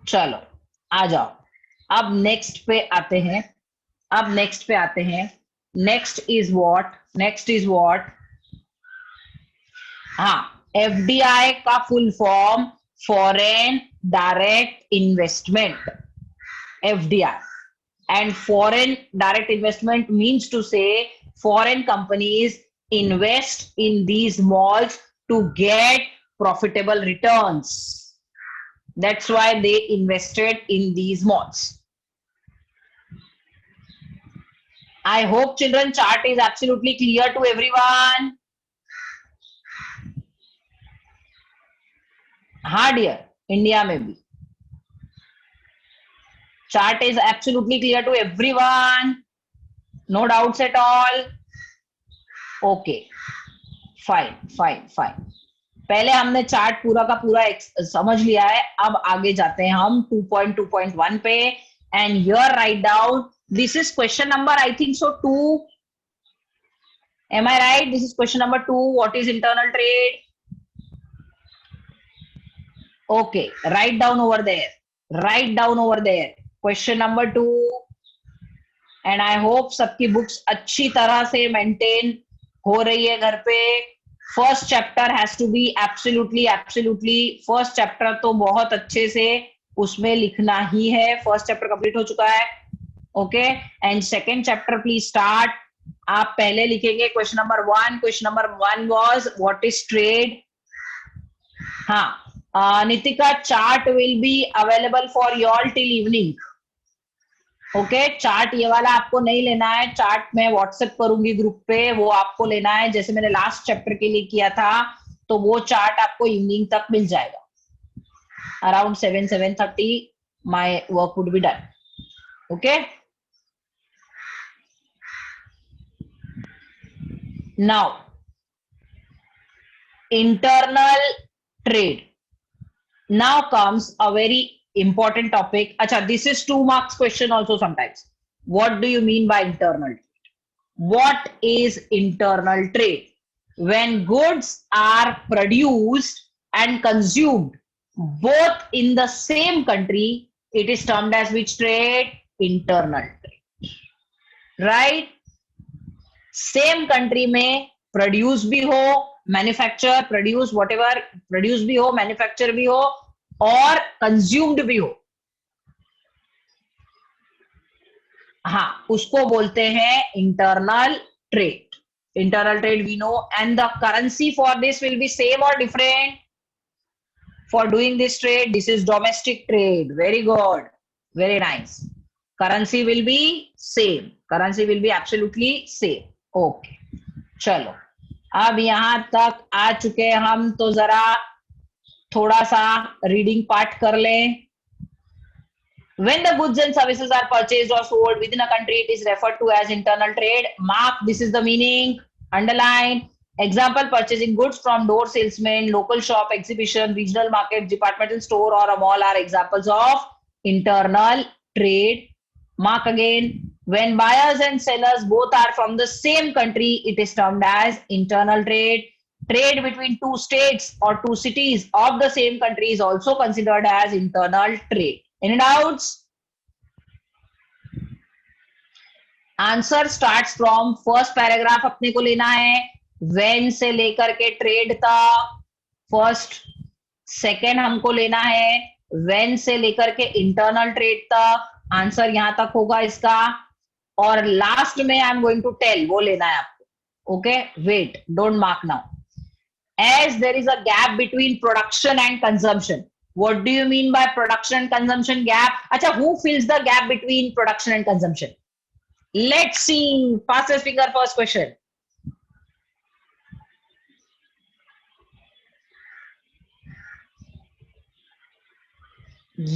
[SPEAKER 1] चलो आ जाओ, अब नेक्स्ट पे आते हैं. Next is what? हाँ, एफडीआई का full form foreign direct investment, FDI. And foreign direct investment means to say foreign companies invest in these malls to get profitable returns. That's why they invested in these malls. I hope children chart is absolutely clear to everyone. हाँ dear, India में भी chart is absolutely clear to everyone. No doubts at all. Okay, fine. पहले हमने chart पूरा का पूरा समझ लिया है. अब आगे जाते हैं हम 2.2.1 पे. And here write down, this is question number I think so 2. Am I right? This is question number 2. What is internal trade? Okay, write down over there. Question number 2. And I hope सबकी books अच्छी तरह से maintain हो रही है घर पे. First chapter has to be absolutely first chapter तो बहुत अच्छे से उसमें लिखना ही है. फर्स्ट चैप्टर कंप्लीट हो चुका है. Okay, and second chapter please start. आप पहले लिखेंगे question number 1. Question number 1 was what is trade. हाँ, Nitika, chart will be available for your till evening. Okay, chart ये वाला आपको नहीं लेना है. चार्ट मैं व्हाट्सएप करूंगी ग्रुप पे, वो आपको लेना है. जैसे मैंने लास्ट चैप्टर के लिए किया था, तो वो चार्ट आपको इवनिंग तक मिल जाएगा. Around 7-7:30 my work would be done. Okay, now internal trade. Now comes a very important topic. Acha, this is 2 marks question also sometimes. What do you mean by internal trade? What is internal trade? When goods are produced and consumed both in the same country, it is termed as which trade? Internal trade. Right? Same country में produce भी हो, manufacture, produce, whatever, produce भी हो, manufacture भी हो, और consumed भी हो. हाँ, उसको बोलते हैं internal trade. Internal trade we know. And the currency for this will be same or different for doing this trade? This is domestic trade. Very good, very nice. Currency will be same. Currency will be absolutely same. Okay, चलो अब यहां तक आ चुके हम, तो जरा थोड़ा सा रीडिंग पार्ट कर लें. When the goods and services are purchased or sold within a country, it is referred to as internal trade. Mark, this is the meaning. Underline. Example, purchasing goods from door salesman, local shop, exhibition, regional market, departmental store or a mall are examples of internal trade. Mark again. When buyers and sellers both are from the same country, it is termed as internal trade. Trade between 2 states or 2 cities of the same country is also considered as internal trade. Any doubts? Answer starts from first paragraph अपने को लेना है. When से लेकर के trade था first, second हमको लेना है व्हेन से लेकर के इंटरनल ट्रेड था, आंसर यहां तक होगा इसका, और लास्ट में I am going to tell वो लेना है आपको. Okay, wait, don't mark now. As there is a gap between production and consumption. What do you mean by production and consumption gap? Acha, who fills the gap between production and consumption? Let's see. Fastest finger first question.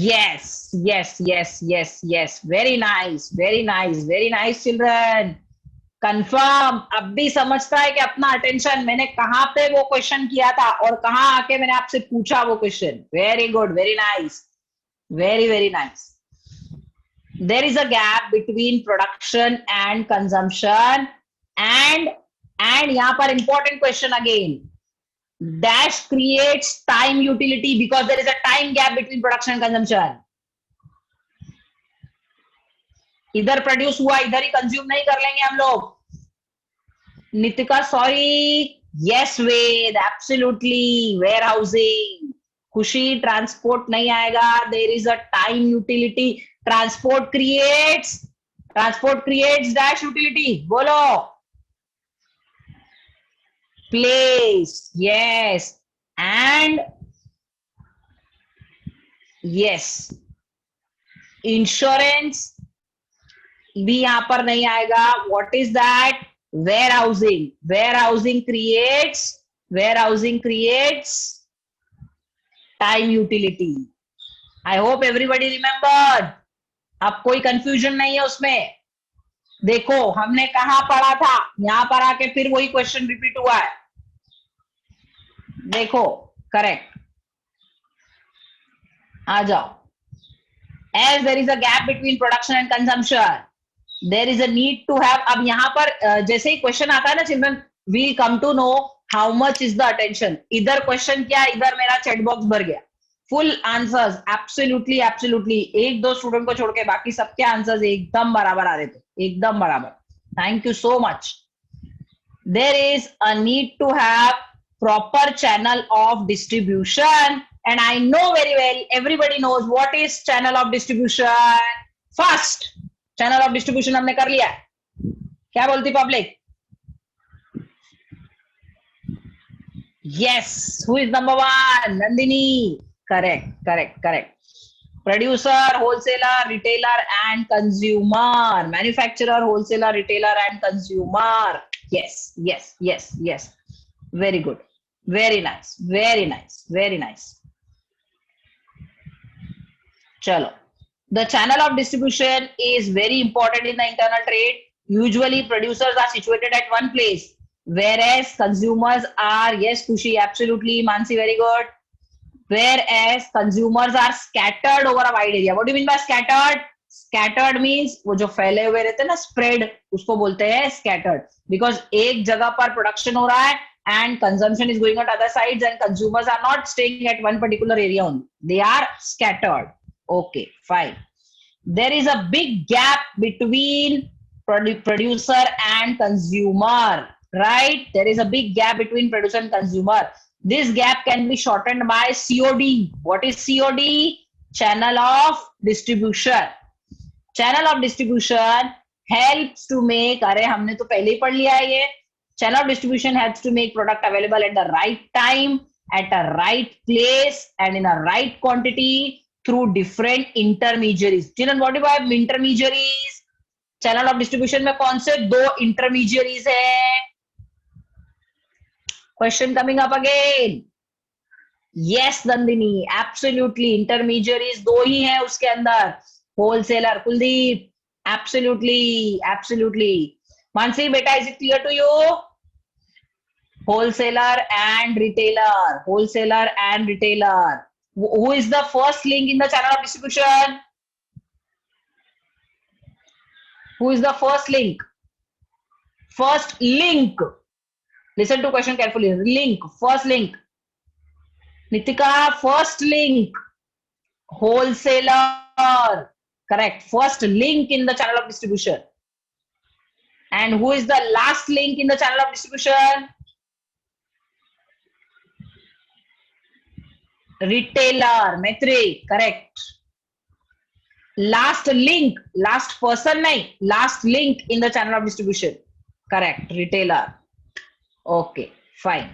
[SPEAKER 1] Yes, yes, yes, yes, yes. Very nice, very nice, very nice, children. Confirm. अब भी समझता है कि अपना attention मैंने कहां पे वो क्वेश्चन किया था और कहां आके मैंने आपसे पूछा वो question. Very good, very nice, very very nice. There is a gap between production and consumption and यहां पर important question again. Dash creates time utility because there is a time gap between production and consumption. इधर produce हुआ, इधर ही consume नहीं कर लेंगे हम लोग. Nitika sorry. Yes Ved, absolutely. Warehousing. Khushi, transport नहीं आएगा. There is a time utility. Transport creates dash utility. बोलो. Place. Yes. And yes, insurance भी यहां पर नहीं आएगा. What is that? warehousing. Warehousing creates time utility. I hope everybody remembered. अब कोई कंफ्यूजन नहीं है उसमें. देखो हमने कहा पढ़ा था, यहां पर आके फिर वही क्वेश्चन रिपीट हुआ है. देखो करेक्ट. आ जाओ. As there is a gap between production and consumption, there is a need to have. अब यहां पर जैसे ही क्वेश्चन आता है ना children, we come to know how much is the attention. इधर क्वेश्चन क्या, इधर मेरा चैट बॉक्स भर गया. Full answers. Absolutely absolutely. एक दो स्टूडेंट को छोड़ के बाकी सबके आंसर्स एकदम बराबर आ रहे थे, एकदम बराबर. Thank you so much. There is a need to have proper channel of distribution, and I know very well everybody knows what is channel of distribution. First channel of distribution हमने कर लिया. क्या बोलती public? Yes. Who is number one? Nandini. Correct correct correct. Producer, wholesaler, retailer and consumer. Manufacturer, wholesaler, retailer and consumer. Yes yes yes yes. Very good, very nice, very nice, very nice. चलो. The channel of distribution is very important in the internal trade. Usually producers are situated at one place, whereas consumers are, yes Kushi, absolutely. Mansi, very good. Whereas consumers are scattered over a wide area. What do you mean by scattered? Scattered means वो जो फैले हुए रहते हैं ना, spread, उसको बोलते हैं scattered. Because एक जगह पर production हो रहा है and consumption is going at other sides, and consumers are not staying at one particular area only. They are scattered. Okay, fine. There is a big gap between producer and consumer, right? There is a big gap between producer and consumer. This gap can be shortened by COD. What is COD? Channel of distribution. Channel of distribution helps to make, अरे हमने तो पहले ही पढ़ लिया है ये. Channel of distribution helps to make product available at the right time, at a right place, and in a right quantity through different intermediaries. Children, what do you have intermediaries? Channel of distribution में कौन से दो intermediaries है? Question coming up again. Yes, Nandini, absolutely. Intermediaries दो ही हैं उसके अंदर. Wholesaler, Kuldeep, absolutely, absolutely. Mansi, beta, is it clear to you? Wholesaler and retailer. Wholesaler and retailer. Who is the first link in the channel of distribution? Who is the first link? First link. Listen to question carefully. Link. First link. Nitika, first link. Wholesaler. Correct. First link in the channel of distribution. And who is the last link in the channel of distribution? retailer, Maitri, correct. Last link, last person nahi, last link in the channel of distribution, correct, retailer. Okay, fine,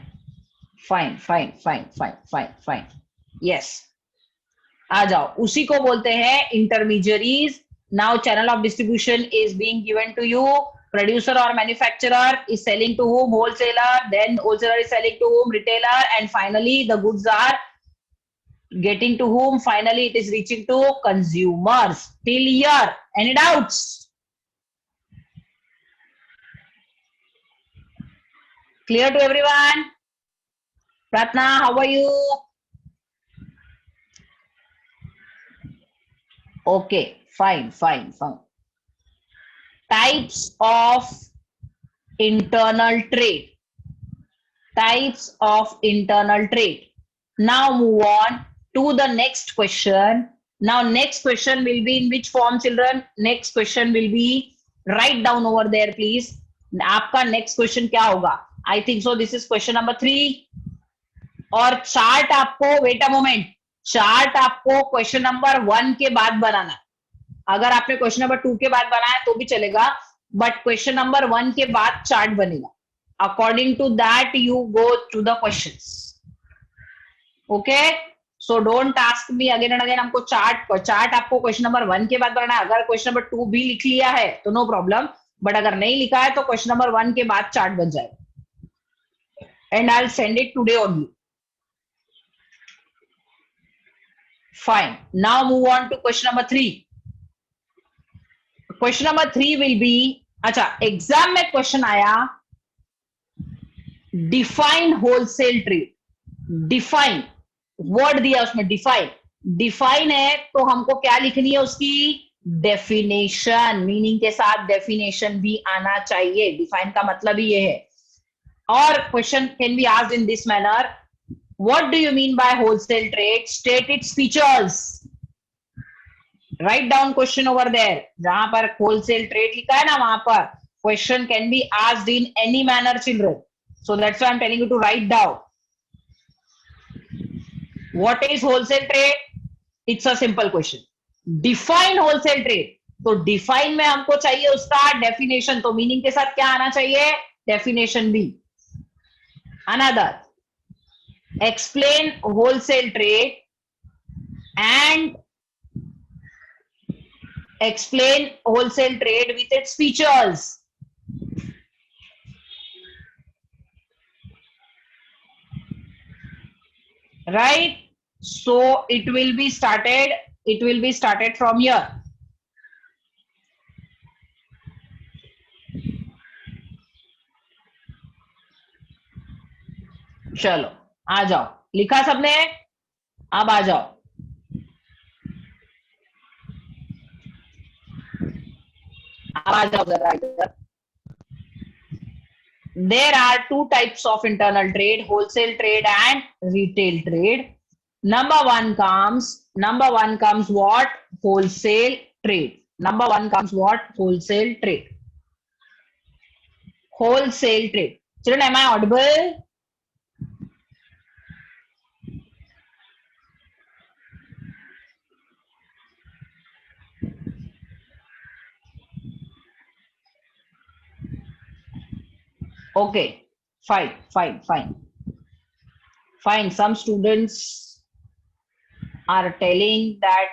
[SPEAKER 1] fine, fine, fine, fine, fine, fine. Yes. आ जाओ, उसी को बोलते हैं intermediaries. Now channel of distribution is being given to you. Producer or manufacturer is selling to whom? Wholesaler. Then wholesaler is selling to whom? Retailer. And finally the goods are getting to whom? Finally it is reaching to consumers. Till here, any doubts? Clear to everyone? Pratna, how are you? Okay, fine, fine, fine. Types of internal trade. Types of internal trade. Now move on to the next question. Now next question will be in which form, children? Next question will be, write down over there please. आपका next question क्या होगा? I think so this is question number 3. और chart आपको, wait a moment, chart आपको question number 1 के बाद बनाना. अगर आपने क्वेश्चन नंबर 2 के बाद बनाया तो भी चलेगा, बट क्वेश्चन नंबर 1 के बाद चार्ट बनेगा. According to that you go to the questions. Okay, so don't ask me again and again. हमको चार्ट आपको क्वेश्चन नंबर 1 के बाद बनाना है. अगर क्वेश्चन नंबर 2 भी लिख लिया है तो नो प्रॉब्लम, बट अगर नहीं लिखा है तो क्वेश्चन नंबर 1 के बाद चार्ट बन जाएगा. And I will send it today only. Fine. Now move on to question number 3. Question number 3 will be, अच्छा, एग्जाम में क्वेश्चन आया, define wholesale trade. Define word दिया उसमें, डिफाइन. डिफाइन है तो हमको क्या लिखनी है? उसकी डेफिनेशन, मीनिंग के साथ डेफिनेशन भी आना चाहिए. डिफाइन का मतलब ही ये है. और question can be asked in this manner, what do you mean by wholesale trade? State its features. Write down question over there. जहां पर wholesale trade लिखा है ना, वहां पर question can be asked in any manner, children. So that's why I'm telling you to write down. What is wholesale trade? It's a simple question. Define wholesale trade. तो define में हमको चाहिए उसका definition. तो meaning के साथ क्या आना चाहिए? Definition भी. Another. Explain wholesale trade and explain wholesale trade with its features. Right? So it will be started from here. चलो आ जाओ, लिखा सबने? अब आ जाओ. अब आ जाओ जरा इधर. There are 2 types of internal trade, wholesale trade and retail trade. Number one comes what? Wholesale trade. Number one comes what? Wholesale trade. Wholesale trade. Children, am I audible? Okay, fine. Some students are telling that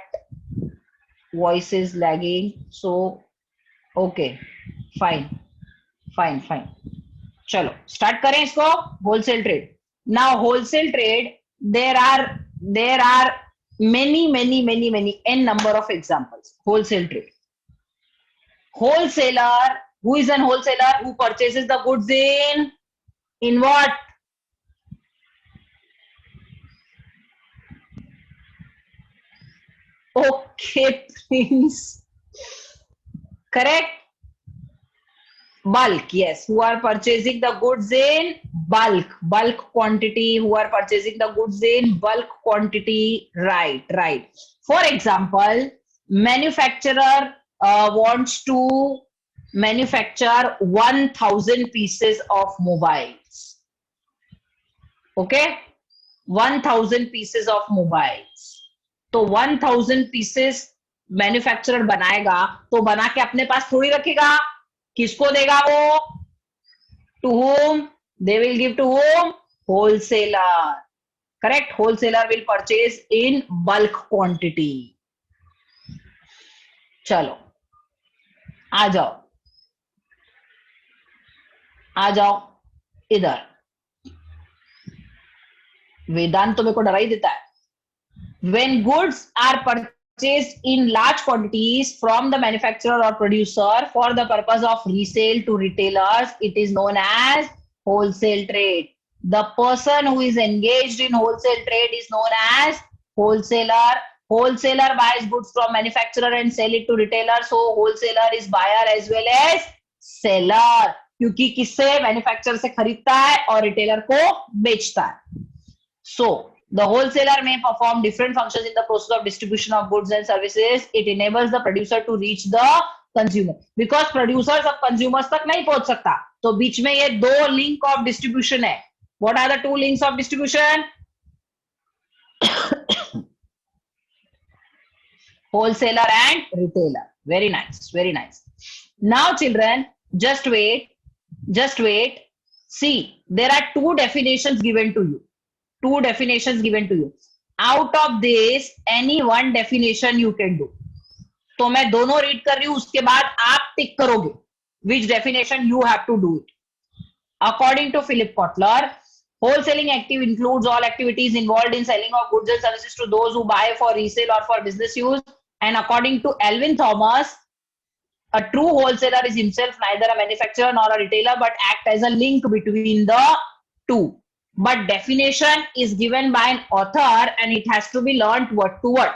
[SPEAKER 1] voice is lagging. So, okay, fine. चलो start करें इसको. Wholesale trade. Now, wholesale trade, there are many n number of examples. Wholesale trade. Wholesaler. Who is an wholesaler? Who purchases the goods in what? Okay, Prince. Correct. Bulk, yes. Who are purchasing the goods in bulk quantity. Who are purchasing the goods in bulk quantity. Right. For example, manufacturer wants to manufacture 1,000 pieces of mobiles. Okay, 1000 pieces of mobiles. तो 1000 pieces manufacturer बनाएगा तो बना के अपने पास थोड़ी रखेगा, किसको देगा वो? To whom? They will give to whom? Wholesaler. Correct? Wholesaler will purchase in bulk quantity. चलो आ जाओ, आ जाओ इधर. वेदांत तो मेरे को डरा ही देता है. When goods are purchased in large quantities from the manufacturer or producer for the purpose of resale to retailers, it is known as wholesale trade. The person who is engaged in wholesale trade is known as wholesaler. Wholesaler buys goods from manufacturer and sell it to retailer. So wholesaler is buyer as well as seller. क्योंकि किससे? Manufacturer से खरीदता है और retailer को बेचता है. So the wholesaler may perform different functions in the process of distribution of goods and services. It enables the producer to reach the consumer. Because producers अब consumers तक नहीं पहुंच सकता, तो बीच में ये दो link of distribution है. What are the two links of distribution? Wholesaler and retailer. Very nice, very nice. Now children, just wait, just wait. See, there are two definitions given to you. Two definitions given to you. Out of this, any one definition you can do. तो मैं दोनों read कर रही हूं, उसके बाद आप टिक करोगे which definition you have to do it. According to Philip Kotler, wholesaling active includes all activities involved in selling of goods and services to those who buy for resale or for business use. And according to Alvin Thomas, a true wholesaler is himself neither a manufacturer nor a retailer, but act as a link between the two. But definition is given by an author and it has to be learnt word to word.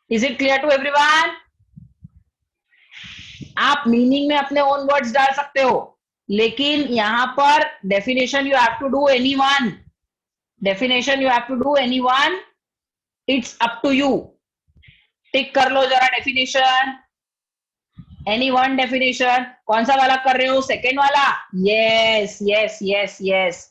[SPEAKER 1] Is it clear to everyone? आप meaning में अपने own words डाल सकते हो, लेकिन यहां पर definition you have to do anyone. Definition you have to do anyone. It's up to you. Tick कर लो जरा डेफिनेशन. Any one definition. कौन सा वाला कर रहे हो? सेकेंड वाला? Yes yes yes yes.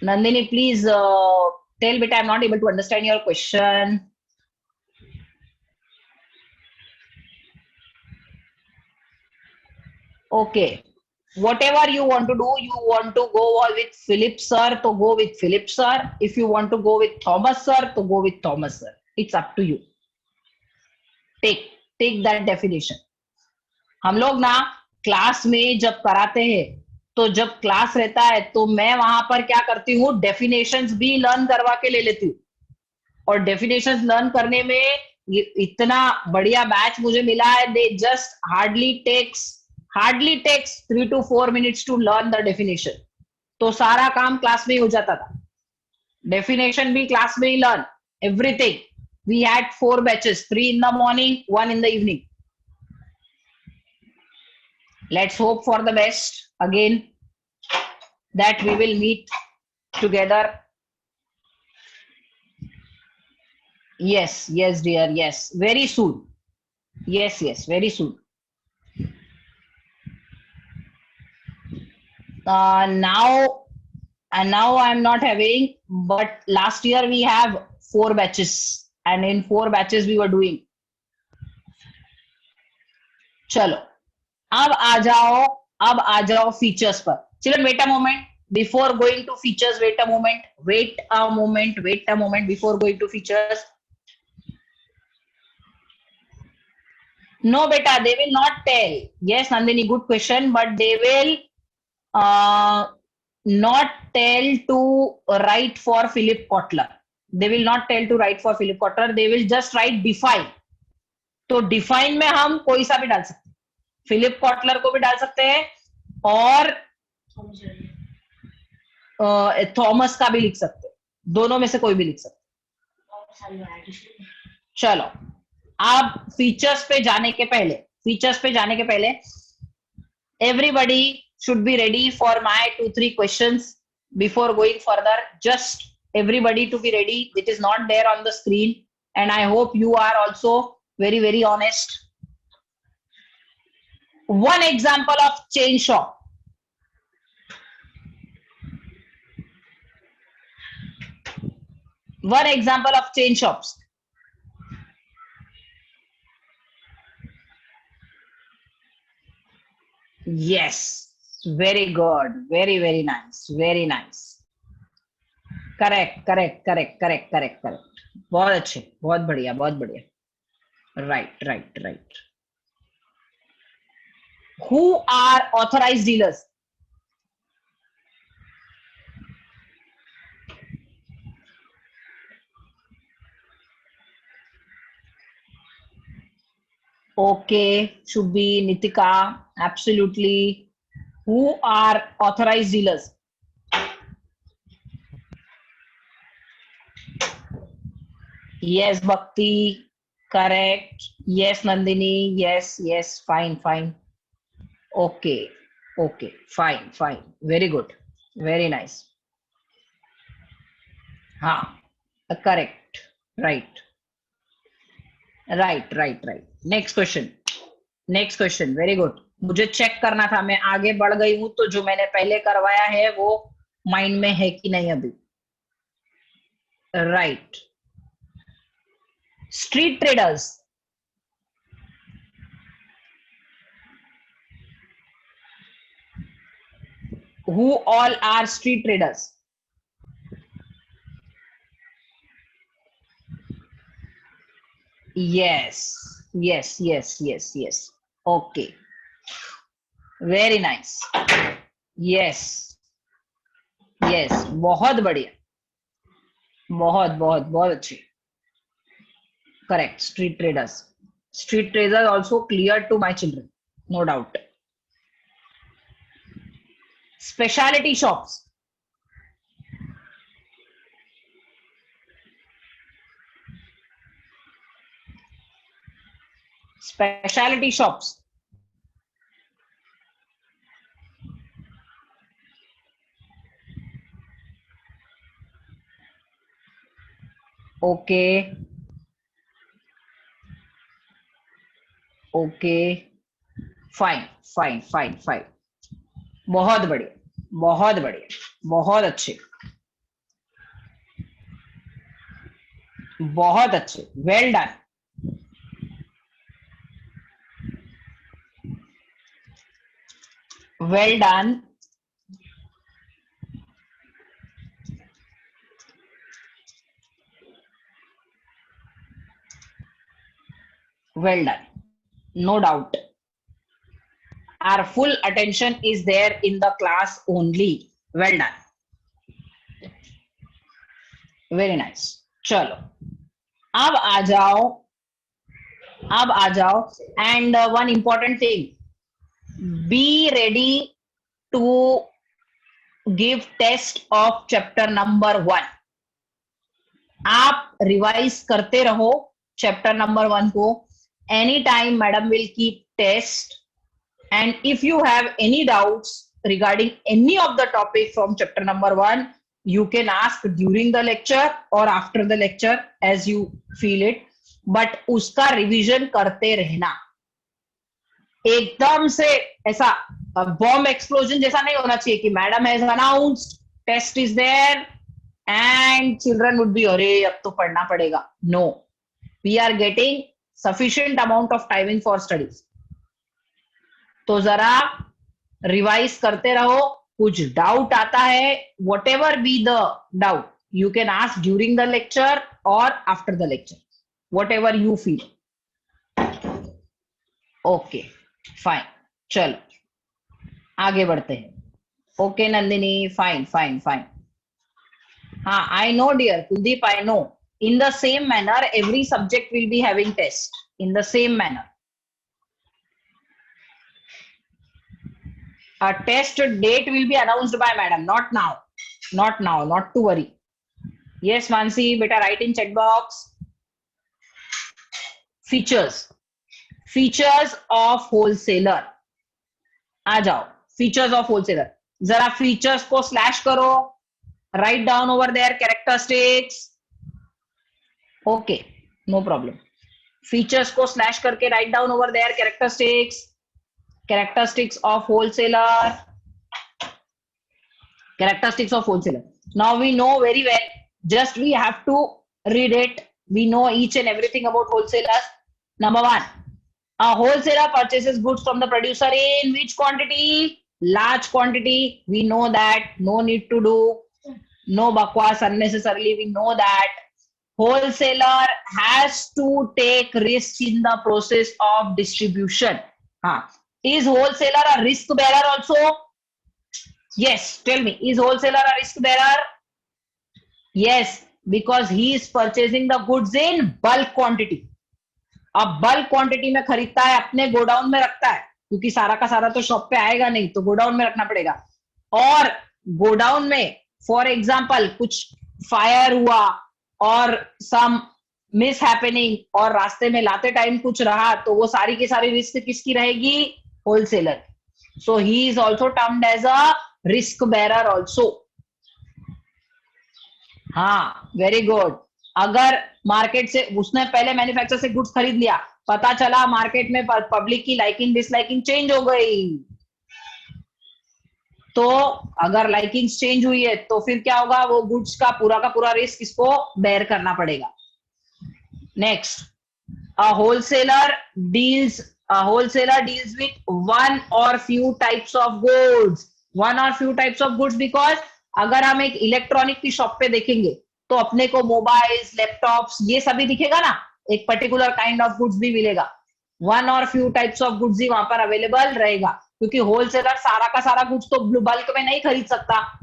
[SPEAKER 1] Nandini, please tell beta, I'm not able to understand your question. Okay. Whatever you want to do, you want to go with Philip sir, to go with Philip sir. If you want to go with Thomas sir, to go with Thomas sir. It's up to you. Take that definition. हम लोग ना class में जब कराते हैं, तो जब class रहता है तो मैं वहां पर क्या करती हूँ, डेफिनेशंस भी लर्न करवा के ले लेती हूँ. और डेफिनेशंस लर्न करने में इतना बढ़िया बैच मुझे मिला है. They just hardly takes 3 to 4 minutes to learn the definition. तो सारा काम क्लास में ही हो जाता था. डेफिनेशन भी क्लास में ही learn. Everything. We had 4 batches, 3 in the morning, 1 in the evening. Let's hope for the best again, that we will meet together. Yes dear, yes, very soon. Yes, very soon. Now I'm not having, but last year we have 4 batches, and in 4 batches we were doing. चलो अब आ जाओ features पर. चलो wait a moment before going to features. Wait a moment before going to features. No beta, they will not tell. Yes Nandini, good question, but they will not tell to write for Philip Kotler. They will not tell to write for Philip Kotler. They will just write define. तो define में हम कोई सा भी डाल सकते हैं. Philip Kotler को भी डाल सकते हैं और थॉमस का भी लिख सकते हैं. दोनों में से कोई भी लिख सकते हैं. चलो अब फीचर्स पे जाने के पहले everybody should be ready for my 2-3 questions before going further. Just everybody to be ready. It is not there on the screen, and I hope you are also very honest. One example of chain shop. One example of chain shops. Yes, very good. Very, very nice. Very nice. Correct, correct, correct, correct, correct, correct. बहुत अच्छे, बहुत बढ़िया, बहुत बढ़िया. Right, right, right. Who are authorized dealers? Okay, should be Nitika. Absolutely. Who are authorized dealers? Yes, Bhakti. Correct. Yes, Nandini. Yes, yes. Fine, fine. Okay. Okay. Fine, fine. Very good. Very nice. हाँ. Correct. Right. Right, right, right. Next question. Next question. Very good. मुझे check करना था, मैं आगे बढ़ गई हूं तो जो मैंने पहले करवाया है वो माइंड में है कि नहीं अभी. Right. Street traders. Who all are street traders? yes yes yes yes yes. okay, very nice. yes yes, बहुत बढ़िया, बहुत बहुत बहुत अच्छे. Correct. Street traders. Street traders also clear to my children, no doubt. Specialty shops. Specialty shops. Okay. Okay. Fine, fine, fine, fine. बहुत बढ़िया, बहुत बढ़िया, बहुत अच्छे, बहुत अच्छे. Well done. Well done. Well done. No doubt. Our full attention is there in the class only. Well done. Very nice. चलो, अब आ जाओ, अब आ जाओ. And one important thing, be ready to give test of chapter number 1. आप revise करते रहो chapter number 1 को. Any time madam will keep test. And if you have any doubts regarding any of the topic from chapter number 1, you can ask during the lecture or after the lecture as you feel it. But उसका revision करते रहना. एकदम से ऐसा bomb explosion जैसा नहीं होना चाहिए कि madam has announced test is there and children would be अरे अब तो पढ़ना पड़ेगा. No, we are getting sufficient amount of timing for studies. तो जरा रिवाइज करते रहो. कुछ डाउट आता है, whatever be the doubt, you can ask during the lecture or after the lecture, whatever you feel. Okay, fine. चलो आगे बढ़ते हैं. Okay Nandini, fine fine fine. हाँ, I know dear Kuldeep, I know. In the same manner, every subject will be having test in the same manner. A test date will be announced by madam, not now. Not now, not to worry. Yes, Mansi, beta write in chat box. Features. Features of wholesaler. आ जाओ. Features of wholesaler. जरा features को slash करो. Write down over there characteristics. Okay, no problem. Features को slash करके write down over there characteristics. Characteristics of wholesaler. Characteristics of wholesaler. Now we know very well. Just we have to read it. We know each and everything about wholesalers. Number one, a wholesaler purchases goods from the producer in which quantity? Large quantity. We know that. No need to do no bakwas unnecessarily. We know that. Wholesaler has to take risks in the process of distribution. Is wholesaler a risk bearer also? Yes, tell me, is wholesaler a risk bearer? Yes, because he is purchasing the goods in bulk quantity. अब bulk quantity में खरीदता है, अपने godown में रखता है, क्योंकि सारा का सारा तो शॉप पे आएगा नहीं, तो गोडाउन में रखना पड़ेगा. और गोडाउन में फॉर एग्जांपल कुछ फायर हुआ और सम मिस हैपनिंग और रास्ते में लाते टाइम कुछ रहा, तो वो सारी की सारी रिस्क किसकी रहेगी? Wholesaler. So he is also termed as a risk bearer also. हाँ, वेरी गुड. अगर मार्केट से उसने पहले मैन्युफैक्चर से गुड्स खरीद लिया, पता चला मार्केट में पब्लिक की लाइकिंग डिसलाइकिंग चेंज हो गई, तो अगर लाइकिंग चेंज हुई है तो फिर क्या होगा? वो गुड्स का पूरा रिस्क इसको बेयर करना पड़ेगा. Next, a wholesaler deals with one or few types of goods. Because अगर हम एक इलेक्ट्रॉनिक की शॉप पे देखेंगे तो अपने को मोबाइल्स, लैपटॉप्स ये सभी दिखेगा ना, एक पर्टिकुलर काइंड ऑफ गुड्स भी मिलेगा. वन और फ्यू टाइप्स ऑफ गुड्स ही वहां पर अवेलेबल रहेगा, क्योंकि होलसेलर सारा का सारा गुड्स तो बल्क में नहीं खरीद सकता.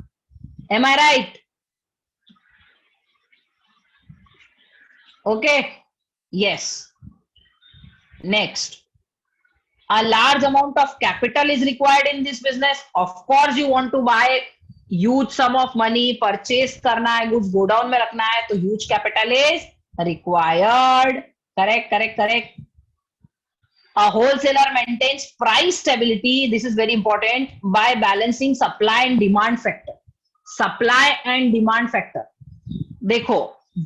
[SPEAKER 1] Am I right? Okay, yes. Next, a large amount of capital is required in this business. Of course you want to buy huge sum of money, purchase करना है, goods गोडाउन में रखना है, तो huge capital is required. Correct. A wholesaler maintains price stability. This is very important by balancing supply and demand factor. देखो,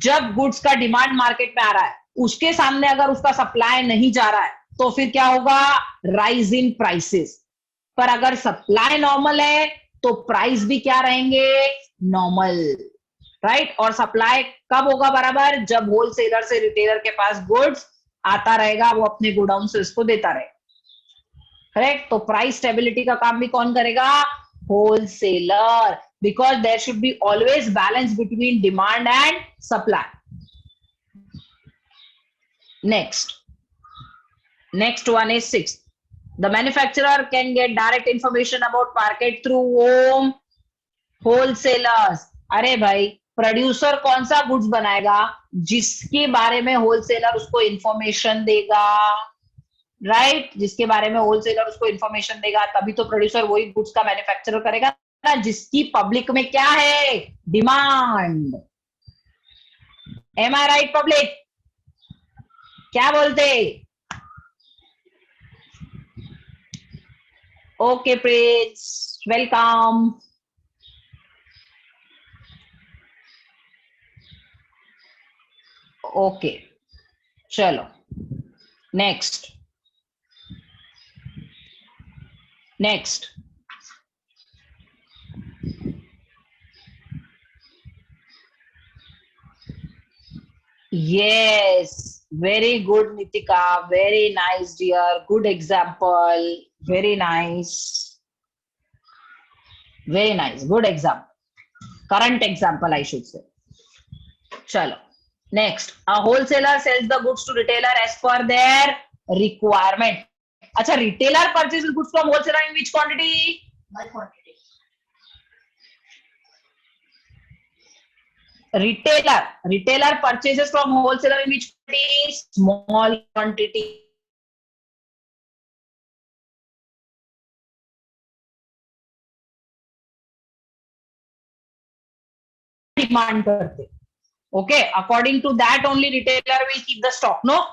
[SPEAKER 1] जब goods का demand market में आ रहा है, उसके सामने अगर उसका सप्लाई नहीं जा रहा है, तो फिर क्या होगा? Rise in prices. पर अगर सप्लाई नॉर्मल है तो प्राइस भी क्या रहेंगे? नॉर्मल. राइट. और सप्लाई कब होगा बराबर? जब होलसेलर से रिटेलर के पास गुड्स आता रहेगा, वो अपने गोडाउन से उसको देता रहेगा. करेक्ट. तो प्राइस स्टेबिलिटी का काम भी कौन करेगा? Wholesaler. Because there should be always balance between demand and supply. Next one is 6th. The manufacturer can get direct information about market through whom? Wholesalers. अरे भाई, प्रोड्यूसर कौन सा गुड्स बनाएगा? जिसके बारे में होलसेलर उसको इंफॉर्मेशन देगा. राइट. जिसके बारे में होलसेलर उसको इंफॉर्मेशन देगा, तभी तो प्रोड्यूसर वही गुड्स का मैन्युफैक्चर करेगा ना, जिसकी पब्लिक में क्या है? Demand. M I right public? क्या बोलते? Okay, Prince, welcome. Okay, chalo. Next. Yes, very good, Nitika. Very nice, dear. Good example. Very nice. Good example. Current example, I should say. Chalo. Next, a wholesaler sells the goods to retailer as per their requirement. Acha, retailer purchases goods from wholesaler in which quantity?
[SPEAKER 2] Bulk quantity.
[SPEAKER 1] Retailer purchases from wholesaler in which quantity? Small quantity. Demand करते. Okay, according to that only retailer will keep the stock, no?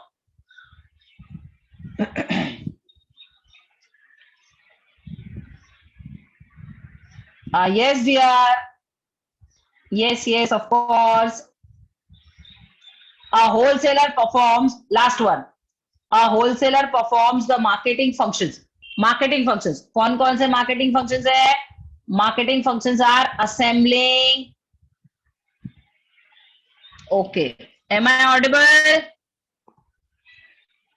[SPEAKER 1] Yes, dear. Yes, of course. A wholesaler performs, last one. A wholesaler performs the marketing functions. Marketing functions, कौन कौन से marketing functions है? Marketing functions are assembling. Okay, am I audible?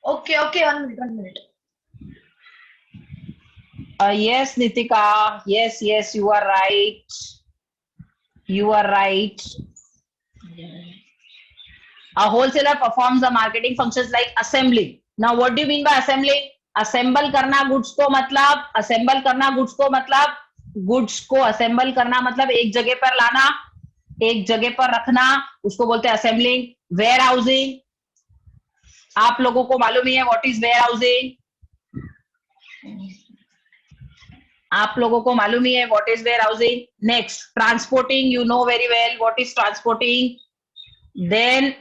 [SPEAKER 2] Okay, okay, 1 minute, 1 minute.
[SPEAKER 1] Yes, Nitika. Yes, yes, you are right. You are right. A wholesaler performs the marketing functions like assembling. Now, what do you mean by assembling? Assemble करना goods को मतलब, assemble करना goods को मतलब, goods को assemble करना मतलब एक जगह पर लाना, एक जगह पर रखना, उसको बोलते हैं assembling. Warehousing, आप लोगों को मालूम ही है what is warehousing? आप लोगों को मालूम ही है what is warehousing. Next, transporting, you know very well what is transporting. Then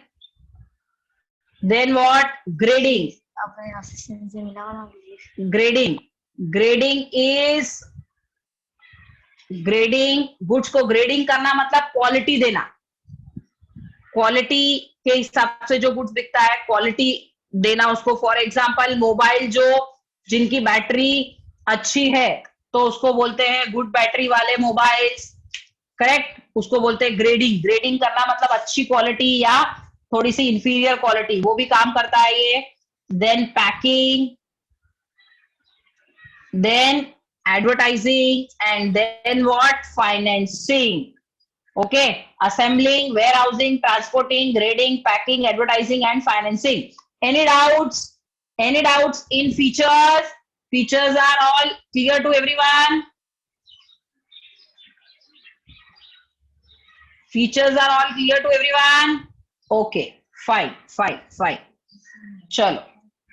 [SPEAKER 1] what? Grading.
[SPEAKER 2] अपने असिस्टेंट से मिला ना प्लीज.
[SPEAKER 1] Grading. Grading गुड्स को ग्रेडिंग करना मतलब क्वालिटी देना. क्वालिटी के हिसाब से जो गुड्स बिकता है क्वालिटी देना उसको. फॉर एग्जांपल मोबाइल जो जिनकी बैटरी अच्छी है तो उसको बोलते हैं गुड बैटरी वाले मोबाइल्स. करेक्ट, उसको बोलते हैं ग्रेडिंग. ग्रेडिंग करना मतलब अच्छी क्वालिटी या थोड़ी सी इंफीरियर क्वालिटी, वो भी काम करता है ये. Then packing, then advertising, and then what? Financing. Okay, assembling, warehousing, transporting, grading, packing, advertising, and financing. Any doubts? Any doubts in features? Features are all clear to everyone? Features are all clear to everyone? Okay, fine. Chalo.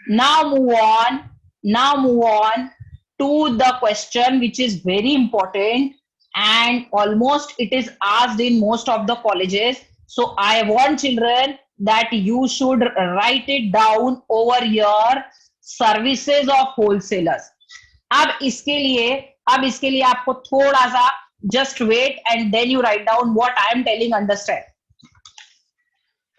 [SPEAKER 1] Now move on to the question which is very important and almost it is asked in most of the colleges. So I want children that you should write it down over here. Services of wholesalers. अब इसके लिए आपको थोड़ा सा just wait and then you write down what I am telling. Understand?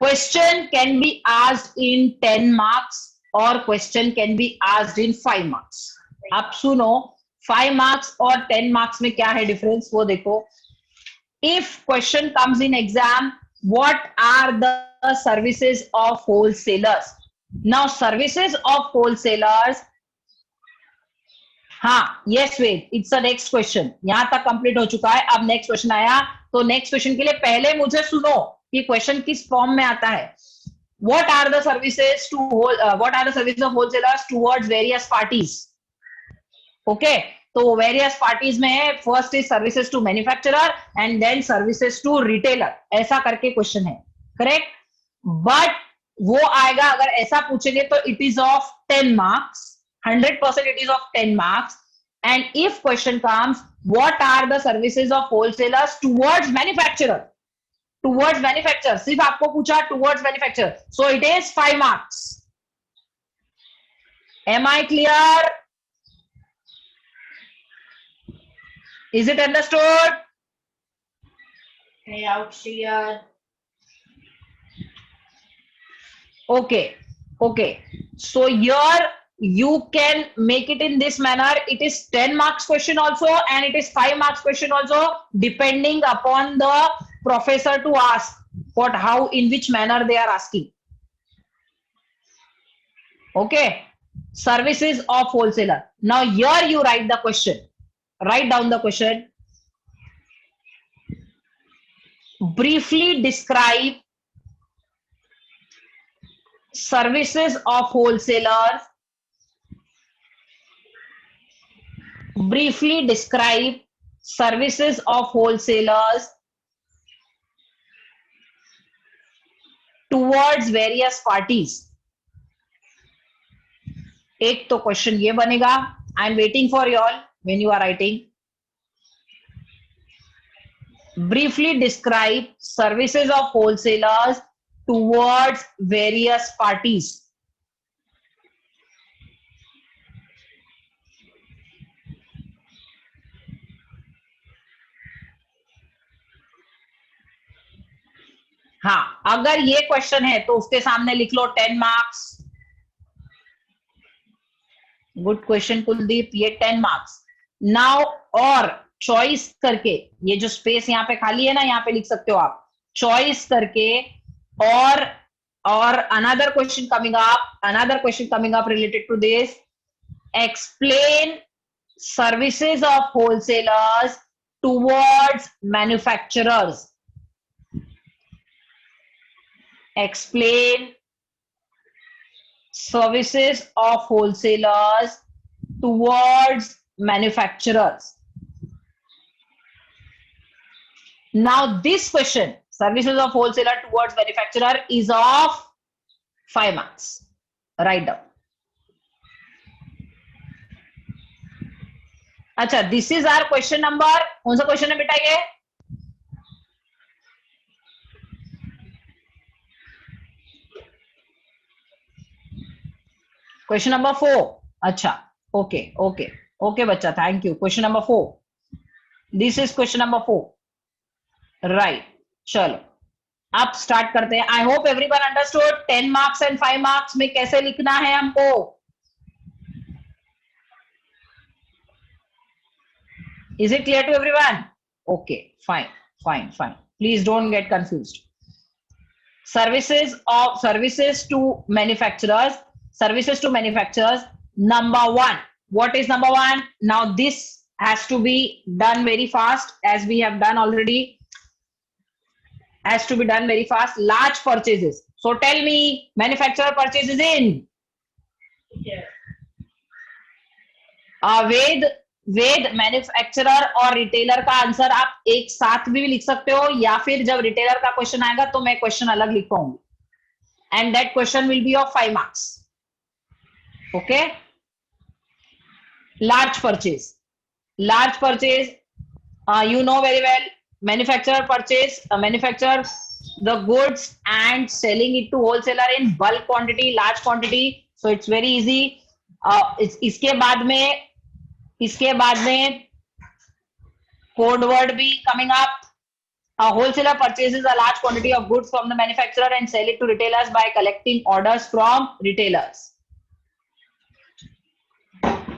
[SPEAKER 1] Question can be asked in 10 marks or question can be asked in 5 marks. आप सुनो, 5 marks और 10 marks में क्या है डिफरेंस वो देखो. If question comes in exam, what are the services of wholesalers? Now services of wholesalers, हाँ, yes, wait, it's the next question. यहां तक कंप्लीट हो चुका है. अब नेक्स्ट क्वेश्चन आया, तो नेक्स्ट क्वेश्चन के लिए पहले मुझे सुनो कि क्वेश्चन किस फॉर्म में आता है. What are the services of wholesalers towards various parties? Okay, तो वेरियस पार्टीज में है. First is services to manufacturer and then services to retailer, ऐसा करके क्वेश्चन है. करेक्ट, बट वो आएगा अगर ऐसा पूछेंगे तो it is of 10 marks. 100% it is of 10 marks. And if question comes, what are the services of wholesalers towards manufacturer? Towards manufacturer, सिर्फ आपको पूछा towards manufacturer, so it is 5 marks. Am I clear? Is it understood?
[SPEAKER 2] Hey, out here.
[SPEAKER 1] Okay. So here you can make it in this manner. It is 10 marks question also and it is 5 marks question also, depending upon the professor to ask in which manner they are asking. Okay, services of wholesaler. Now here you write the question. Write down the question. Briefly describe services of wholesalers. Briefly describe services of wholesalers towards various parties. एक तो question ये बनेगा. I am waiting for you all when you are writing. Briefly describe services of wholesalers towards various parties. हाँ, अगर ये question है तो उसके सामने लिख लो 10 मार्क्स. गुड क्वेश्चन कुलदीप, ये 10 मार्क्स। नाउ और चॉइस करके, ये जो स्पेस यहाँ पे खाली है ना, यहाँ पे लिख सकते हो आप चॉइस करके, और another question coming up related to this. Explain services of wholesalers towards manufacturers. Explain services of wholesalers towards manufacturers. Now this question, services of wholesaler towards manufacturer, is of 5 marks. Write down. अच्छा, this is our question number, कौन सा question है बेटा ये? Question number 4. अच्छा, okay बच्चा, thank you. Question number 4. This is question number 4. Right, चलो अब स्टार्ट करते हैं. I hope everyone understood 10 marks and 5 marks में कैसे लिखना है हमको. Is it clear to everyone? Okay, fine. Please don't get confused. Services to manufacturers. Number 1. What is number 1? Now this has to be done very fast, as we have done already. Has to be done very fast. Large purchases. So tell me, manufacturer purchases in? वेद manufacturer और retailer का answer आप एक साथ भी लिख सकते हो, या फिर जब रिटेलर का क्वेश्चन आएगा तो मैं क्वेश्चन अलग लिख पाऊंगी, and that question will be of 5 marks. Okay. Large purchase, you know very well, manufacturer the goods and selling it to wholesaler in bulk quantity, large quantity. So it's very easy. इसके बाद में code word भी coming up. A wholesaler purchases a large quantity of goods from the manufacturer and sell it to retailers by collecting orders from retailers.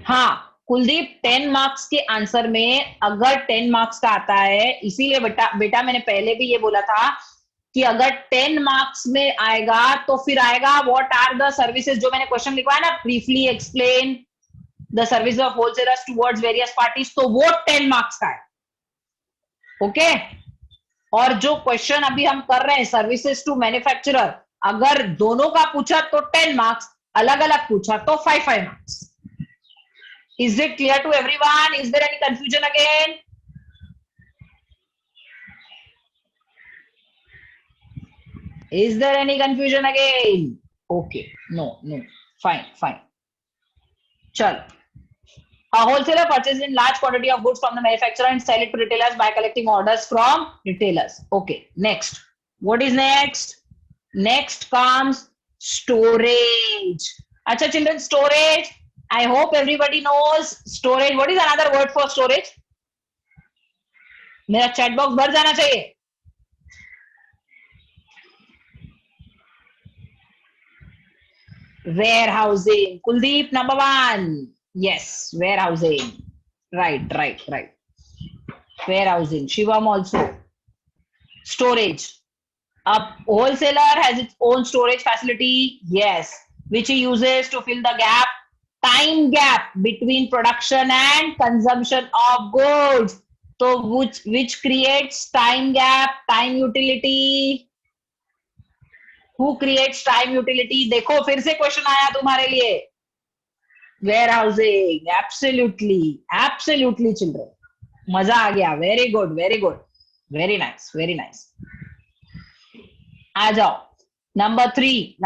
[SPEAKER 1] हाँ Kuldeep, 10 marks के answer में अगर 10 marks का आता है, इसीलिए बेटा मैंने पहले भी ये बोला था कि अगर 10 मार्क्स में आएगा तो फिर आएगा व्हाट आर द सर्विसेज, जो मैंने क्वेश्चन लिखवाया ना, briefly explain the service of wholesalers towards various parties, तो वो 10 मार्क्स का है. ओके. और जो क्वेश्चन अभी हम कर रहे हैं सर्विसेज टू मैन्युफैक्चरर, अगर दोनों का पूछा तो 10 मार्क्स, अलग अलग पूछा तो 5 marks. Is it clear to everyone? Is there any confusion again? Is there any confusion again? Okay. No. Fine. Chal. A wholesaler purchases in large quantity of goods from the manufacturer and sell it to retailers by collecting orders from retailers. Okay. Next. What is next? Next comes storage. Acha children, storage. I hope everybody knows storage. What is another word for storage? मेरा chat box भर जाना चाहिए. Warehousing. Kuldeep, number 1. Yes, warehousing. Right. Warehousing. Shivam also. Storage. A wholesaler has its own storage facility. Yes, which he uses to fill the time gap between production and consumption of goods. So which creates time gap, time utility. Who creates time utility? देखो फिर से question आया तुम्हारे लिए. Warehousing. Absolutely children. मजा आ गया. Very good. Very nice. आ जाओ. Number 3.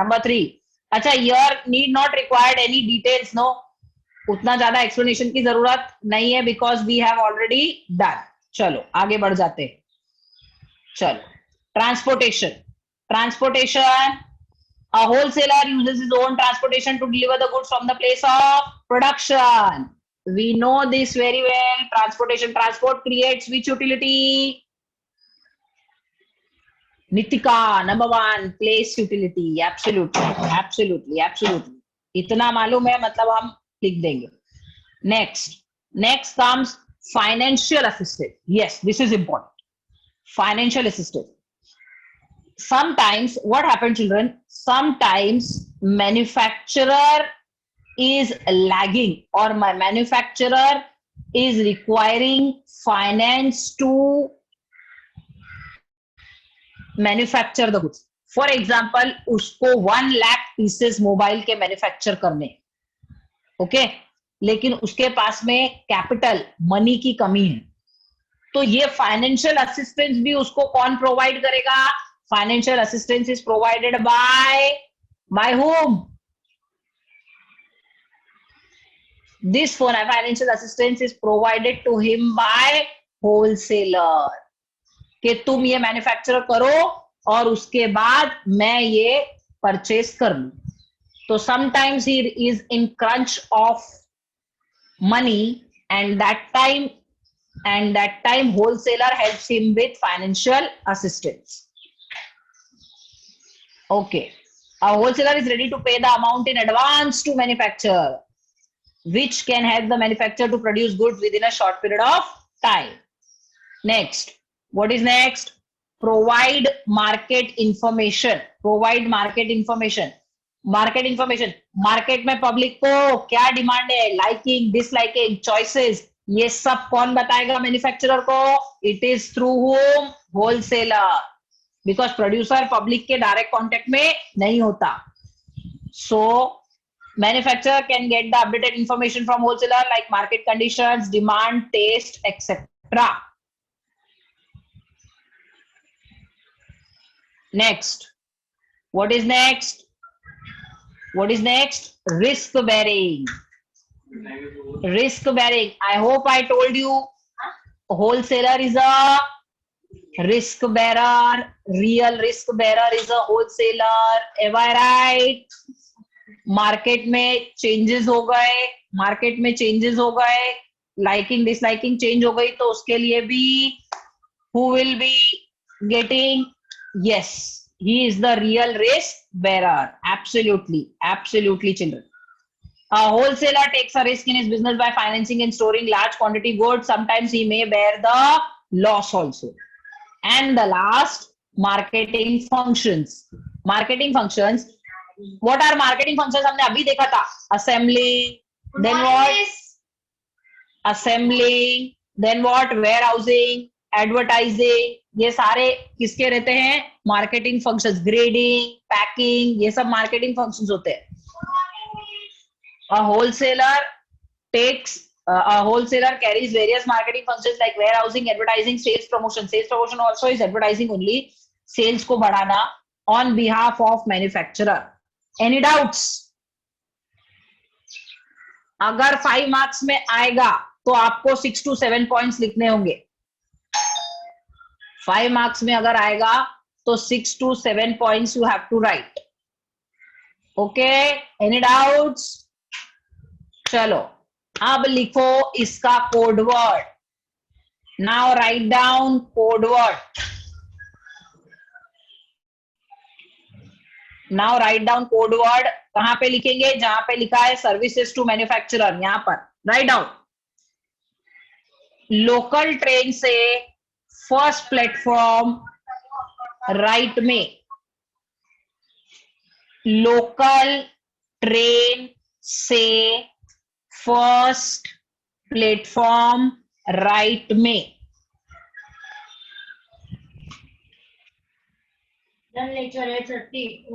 [SPEAKER 1] अच्छा, here need not required any details, no. उतना ज्यादा एक्सप्लेनेशन की जरूरत नहीं है because we have already done. चलो आगे बढ़ जाते हैं. चलो, transportation. A wholesaler uses his own transportation to deliver the goods from the place of production. We know this very well. Transport creates which utility? Nitika, number 1, place utility. Absolutely. इतना मालूम है, मतलब हम लिख देंगे. Next comes financial assistant. Yes, this is important. Financial assistant. Sometimes what happens, children? Sometimes manufacturer is lagging, or my manufacturer is requiring finance to manufacture the goods. For example, उसको 1 lakh pieces mobile के manufacture करने, okay, लेकिन उसके पास में capital money की कमी है, तो ये फाइनेंशियल असिस्टेंस भी उसको कौन प्रोवाइड करेगा? Financial assistance is provided by whom? This financial assistance is provided to him by wholesaler. कि तुम ये मैन्युफैक्चर करो और उसके बाद मैं ये परचेस कर लूं. तो sometimes he is in crunch of money, and that time wholesaler helps him with financial assistance. Okay, a wholesaler is ready to pay the amount in advance to manufacturer, which can help the manufacturer to produce goods within a short period of time. Next, what is next? Provide market information. Provide market information. Market information. Market में public को क्या demand है, liking, disliking, choices, ये सब कौन बताएगा manufacturer को? It is through whom? Wholesaler. Because producer public के डायरेक्ट कॉन्टेक्ट में नहीं होता. सो manufacturer can get the updated information from wholesaler like market conditions, demand, taste, etc. Next, what is next? What is next? Risk bearing. Risk bearing. I hope I told you wholesaler is a risk bearer. Real risk bearer is a wholesaler. Am I right? Market में changes हो गए, liking disliking change हो गई, तो उसके लिए भी who will be getting? Yes, he is the real risk bearer. Absolutely children. A wholesaler takes a risk in his business by financing and storing large quantity goods. Sometimes he may bear the loss also. And the last, marketing functions. Marketing functions. What are marketing functions? हमने अभी देखा था. Assembly, then what? Assembly, then what? Warehousing, advertising. ये सारे किसके रहते हैं? Marketing functions. Grading, packing, ये सब marketing functions होते हैं. A wholesaler carries various marketing functions like warehousing, advertising, sales promotion. Sales promotion also is advertising only. Sales को बढ़ाना on behalf of manufacturer. Any doubts? अगर 5 मार्क्स में आएगा तो आपको 6 to 7 पॉइंट्स लिखने होंगे. 5 मार्क्स में अगर आएगा तो 6 to 7 points you have to write. Okay, any doubts? चलो अब लिखो इसका code word. Now write down code word. Now write down code word. कहां पे लिखेंगे? जहां पे लिखा है सर्विसेज टू मैन्युफैक्चरर, यहां पर राइट डाउन. लोकल ट्रेन से फर्स्ट प्लेटफॉर्म राइट में. लोकल ट्रेन से फर्स्ट प्लेटफॉर्म राइट में.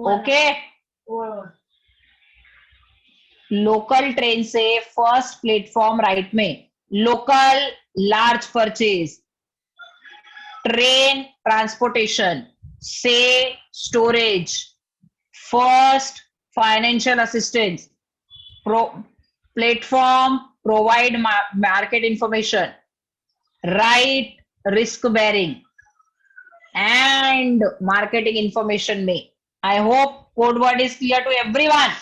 [SPEAKER 1] ओके, लोकल ट्रेन से फर्स्ट प्लेटफॉर्म राइट में. Local large purchase, train transportation, से storage, first financial assistance, platform provide market information, right risk bearing and marketing information में. I hope code word is clear to everyone.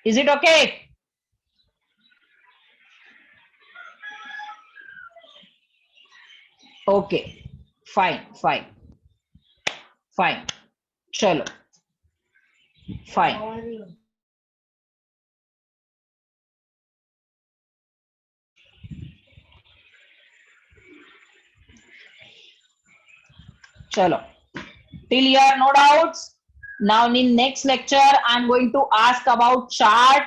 [SPEAKER 1] Is it okay? Okay, fine. चलो Fine. Chalo. Till here, no doubts. Now in next lecture, I'm going to ask about chart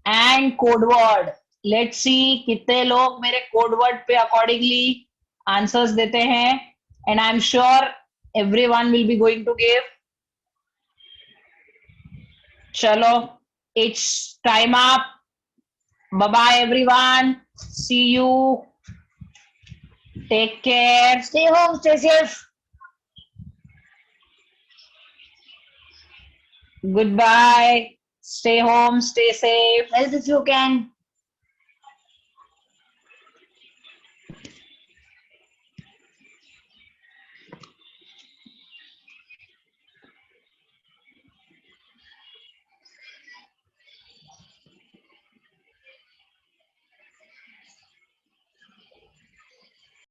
[SPEAKER 1] and code word. Let's see कितने लोग मेरे code word पे accordingly answers देते हैं. And I'm sure everyone will be going to give. Chalo, it's time up. Bye bye everyone. See you. Take care.
[SPEAKER 2] Stay home, stay safe.
[SPEAKER 1] Goodbye. Stay home. Stay safe.
[SPEAKER 2] Help if you can.